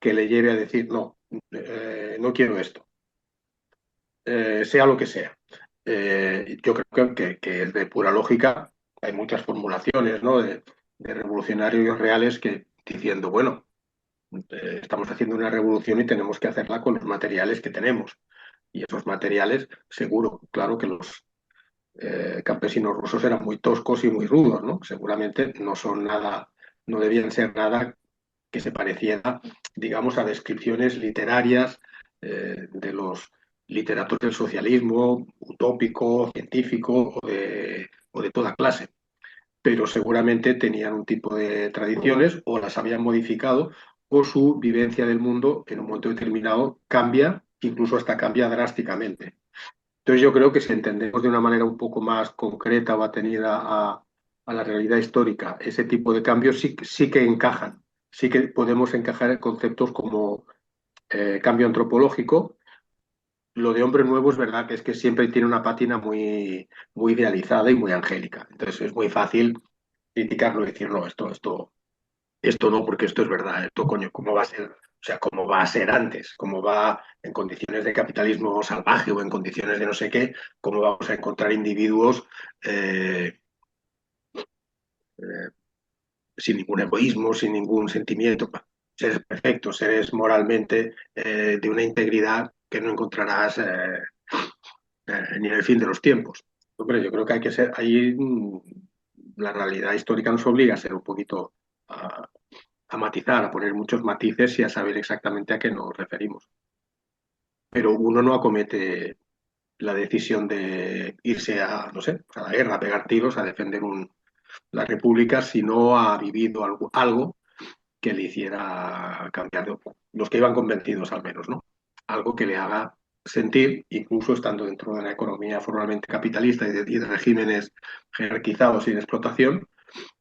que le lleve a decir, no, no quiero esto, sea lo que sea. Yo creo que es de pura lógica, hay muchas formulaciones, ¿no? de revolucionarios reales que diciendo, bueno, estamos haciendo una revolución y tenemos que hacerla con los materiales que tenemos. Y esos materiales, seguro, claro que los campesinos rusos eran muy toscos y muy rudos, ¿no? Seguramente no son nada, no debían ser nada que se pareciera, digamos, a descripciones literarias de los literatos del socialismo, utópico, científico o de toda clase. Pero seguramente tenían un tipo de tradiciones o las habían modificado o su vivencia del mundo en un momento determinado cambia, incluso hasta cambia drásticamente. Entonces yo creo que si entendemos de una manera un poco más concreta o atenida a la realidad histórica ese tipo de cambios, sí que encajan, sí que podemos encajar en conceptos como cambio antropológico. Lo de hombre nuevo es verdad que es que siempre tiene una pátina muy idealizada y muy angélica. Entonces es muy fácil criticarlo y decir, no, esto no, porque esto es verdad, esto coño, ¿cómo va a ser? O sea, ¿cómo va a ser antes? ¿Cómo va en condiciones de capitalismo salvaje o en condiciones de no sé qué? ¿Cómo vamos a encontrar individuos eh, eh, sin ningún egoísmo, sin ningún sentimiento? Seres perfectos, seres moralmente de una integridad que no encontrarás ni en el fin de los tiempos. Hombre, yo creo que hay que ser, ahí la realidad histórica nos obliga a ser un poquito a matizar, a poner muchos matices y a saber exactamente a qué nos referimos. Pero uno no acomete la decisión de irse a, no sé, a la guerra, a pegar tiros, a defender la República, si no ha vivido algo que le hiciera cambiar de opinión. Los que iban convencidos al menos, ¿no? Algo que le haga sentir, incluso estando dentro de una economía formalmente capitalista y de regímenes jerarquizados y de explotación,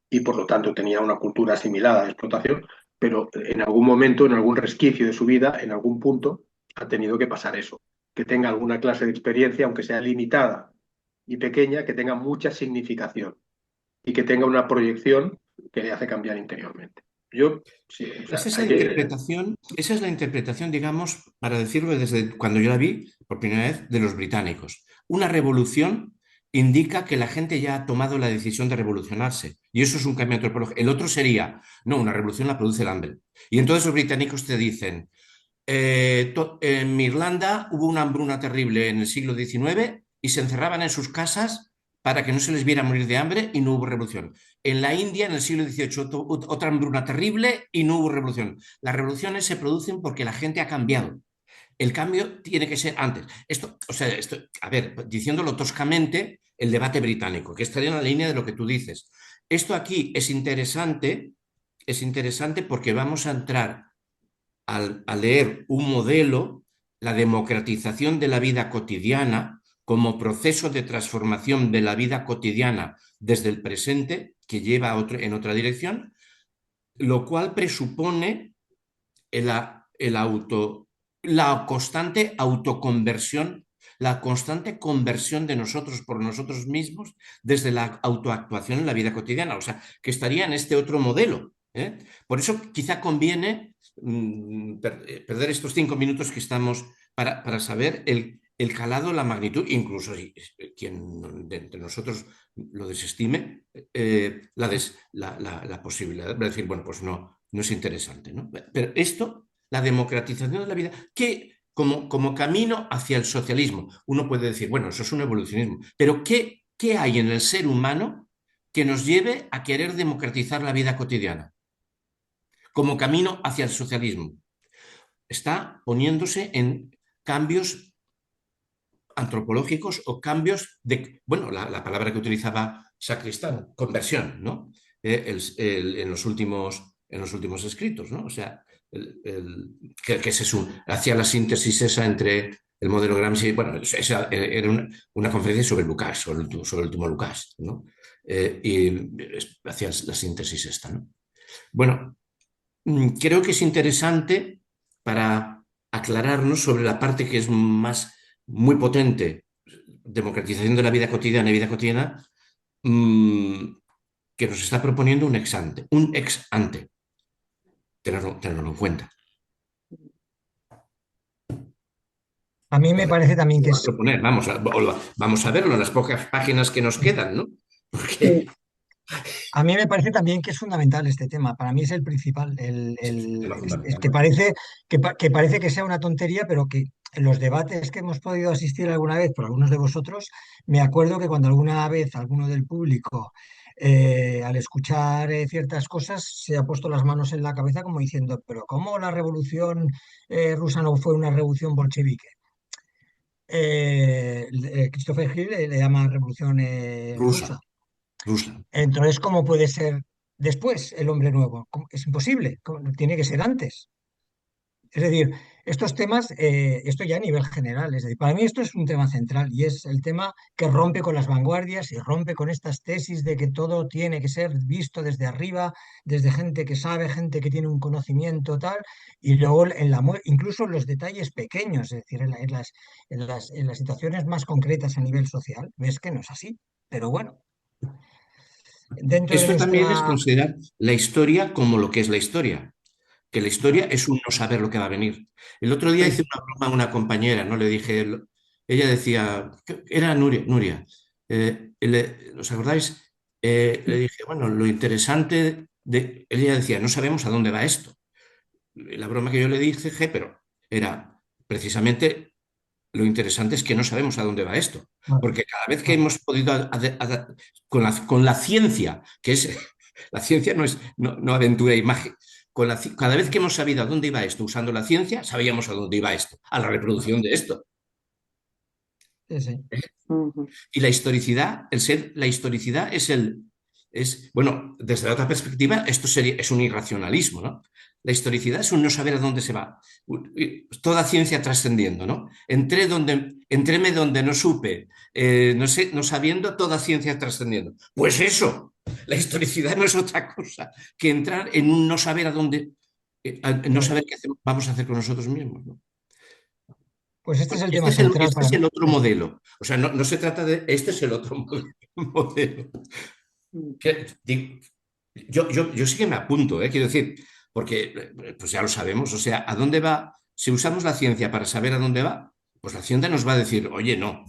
y por lo tanto tenía una cultura asimilada de explotación, pero en algún momento, en algún resquicio de su vida, en algún punto, ha tenido que pasar eso. Que tenga alguna clase de experiencia, aunque sea limitada y pequeña, que tenga mucha significación y que tenga una proyección que le hace cambiar interiormente. Yo, sí, o sea, Esa es la interpretación, digamos, para decirlo desde cuando yo la vi por primera vez, de los británicos. Una revolución indica que la gente ya ha tomado la decisión de revolucionarse. Y eso es un cambio antropológico. El otro sería, no, una revolución la produce el hambre. Y entonces los británicos te dicen, en Irlanda hubo una hambruna terrible en el siglo XIX y se encerraban en sus casas para que no se les viera morir de hambre y no hubo revolución. En la India, en el siglo XVIII, otra hambruna terrible y no hubo revolución. Las revoluciones se producen porque la gente ha cambiado. El cambio tiene que ser antes. Esto, o sea, esto, a ver, diciéndolo toscamente, el debate británico, que estaría en la línea de lo que tú dices. Esto aquí es interesante porque vamos a entrar al leer un modelo, la democratización de la vida cotidiana como proceso de transformación de la vida cotidiana desde el presente, que lleva en otra dirección, lo cual presupone la constante autoconversión, la constante conversión de nosotros por nosotros mismos desde la autoactuación en la vida cotidiana. O sea, que estaría en este otro modelo. Por eso quizá conviene perder estos 5 minutos que estamos para saber el calado, la magnitud, incluso quien de entre nosotros lo desestime, la posibilidad de decir, bueno, pues no es interesante, ¿no? Pero esto, la democratización de la vida, que como camino hacia el socialismo, uno puede decir, bueno, eso es un evolucionismo, pero ¿qué hay en el ser humano que nos lleve a querer democratizar la vida cotidiana como camino hacia el socialismo? Está poniéndose en cambios antropológicos o cambios de, bueno, la palabra que utilizaba Sacristán, conversión, ¿no? En los últimos escritos, ¿no? O sea, que hacía la síntesis esa entre el modelo Gramsci, bueno, esa era una conferencia sobre Lukács, sobre el último Lukács, ¿no? Y hacía la síntesis esta, ¿no? Bueno, creo que es interesante para aclararnos sobre la parte que es muy potente, democratización de la vida cotidiana y vida cotidiana, que nos está proponiendo un ex ante. Tenerlo en cuenta. A mí me parece también que es... Vamos a verlo en las pocas páginas que nos quedan, ¿no? Porque... A mí me parece también que es fundamental este tema. Para mí es el principal. Es que parece que sea una tontería, pero que en los debates que hemos podido asistir alguna vez por algunos de vosotros, me acuerdo que cuando alguna vez alguno del público, al escuchar ciertas cosas, se ha puesto las manos en la cabeza como diciendo, pero ¿cómo la revolución rusa no fue una revolución bolchevique? Christopher Hill le llama revolución rusa. Rusa. Entonces, ¿cómo puede ser después el hombre nuevo? Es imposible, tiene que ser antes. Es decir, estos temas, esto ya a nivel general, es decir, para mí esto es un tema central y es el tema que rompe con las vanguardias y rompe con estas tesis de que todo tiene que ser visto desde arriba, desde gente que sabe, gente que tiene un conocimiento tal, y luego incluso en los detalles pequeños, es decir, en las situaciones más concretas a nivel social, ves que no es así. Pero bueno. Esto también es considerar la historia como lo que es la historia, que la historia es un no saber lo que va a venir. El otro día hice una broma a una compañera, ¿no? Le dije, ella decía, era Nuria, ¿os acordáis? Le dije, bueno, lo interesante ella decía, no sabemos a dónde va esto. La broma que yo le dije, pero era precisamente lo interesante es que no sabemos a dónde va esto, porque cada vez que hemos podido, con la ciencia, que es, la ciencia no aventura y magia, cada vez que hemos sabido a dónde iba esto usando la ciencia, sabíamos a dónde iba esto, a la reproducción de esto. Sí. Y la historicidad, la historicidad bueno, desde la otra perspectiva, esto es un irracionalismo, ¿no? La historicidad es un no saber a dónde se va. Toda ciencia trascendiendo, ¿no? Entréme donde no supe, no sabiendo, toda ciencia trascendiendo. Pues eso, la historicidad no es otra cosa que entrar en un no saber a dónde. no saber qué vamos a hacer con nosotros mismos, ¿no? Pues este es el Este tema es el, central este para es mí. el otro modelo. O sea, no se trata de este es el otro modelo. Yo sí que me apunto, quiero decir, porque pues ya lo sabemos, o sea, ¿a dónde va? Si usamos la ciencia para saber a dónde va, pues la ciencia nos va a decir, oye, no,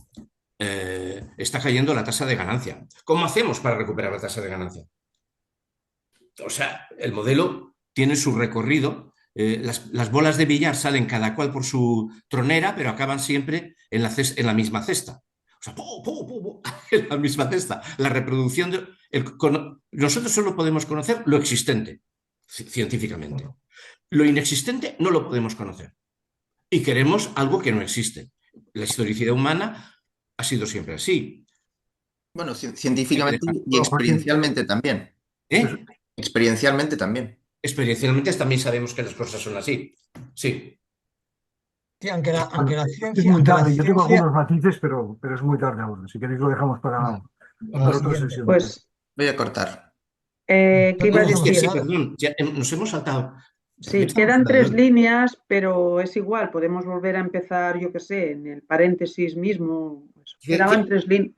está cayendo la tasa de ganancia. ¿Cómo hacemos para recuperar la tasa de ganancia? O sea, el modelo tiene su recorrido. Las bolas de billar salen cada cual por su tronera, pero acaban siempre en la misma cesta. O sea, en la misma cesta. La reproducción nosotros solo podemos conocer lo existente, científicamente. Lo inexistente no lo podemos conocer. Y queremos algo que no existe. La historicidad humana ha sido siempre así. Bueno, científicamente y Bueno, Joaquín, experiencialmente también. ¿Eh? Experiencialmente también. Experiencialmente también sabemos que las cosas son así. Sí. Sí, aunque la es ciencia, muy tarde. Yo tengo algunos matices, pero es muy tarde ahora. Si queréis lo dejamos Vale, para la otra siguiente. sesión. Pues, Voy a cortar. ¿qué iba a Nosotros hemos Hostia, sí, decir? quedado. perdón. Nos hemos saltado. ¿De qué Sí, estamos quedan 3 hablando? líneas, pero es igual, podemos volver a empezar, yo qué sé, en el paréntesis mismo. Quedaban 3 líneas.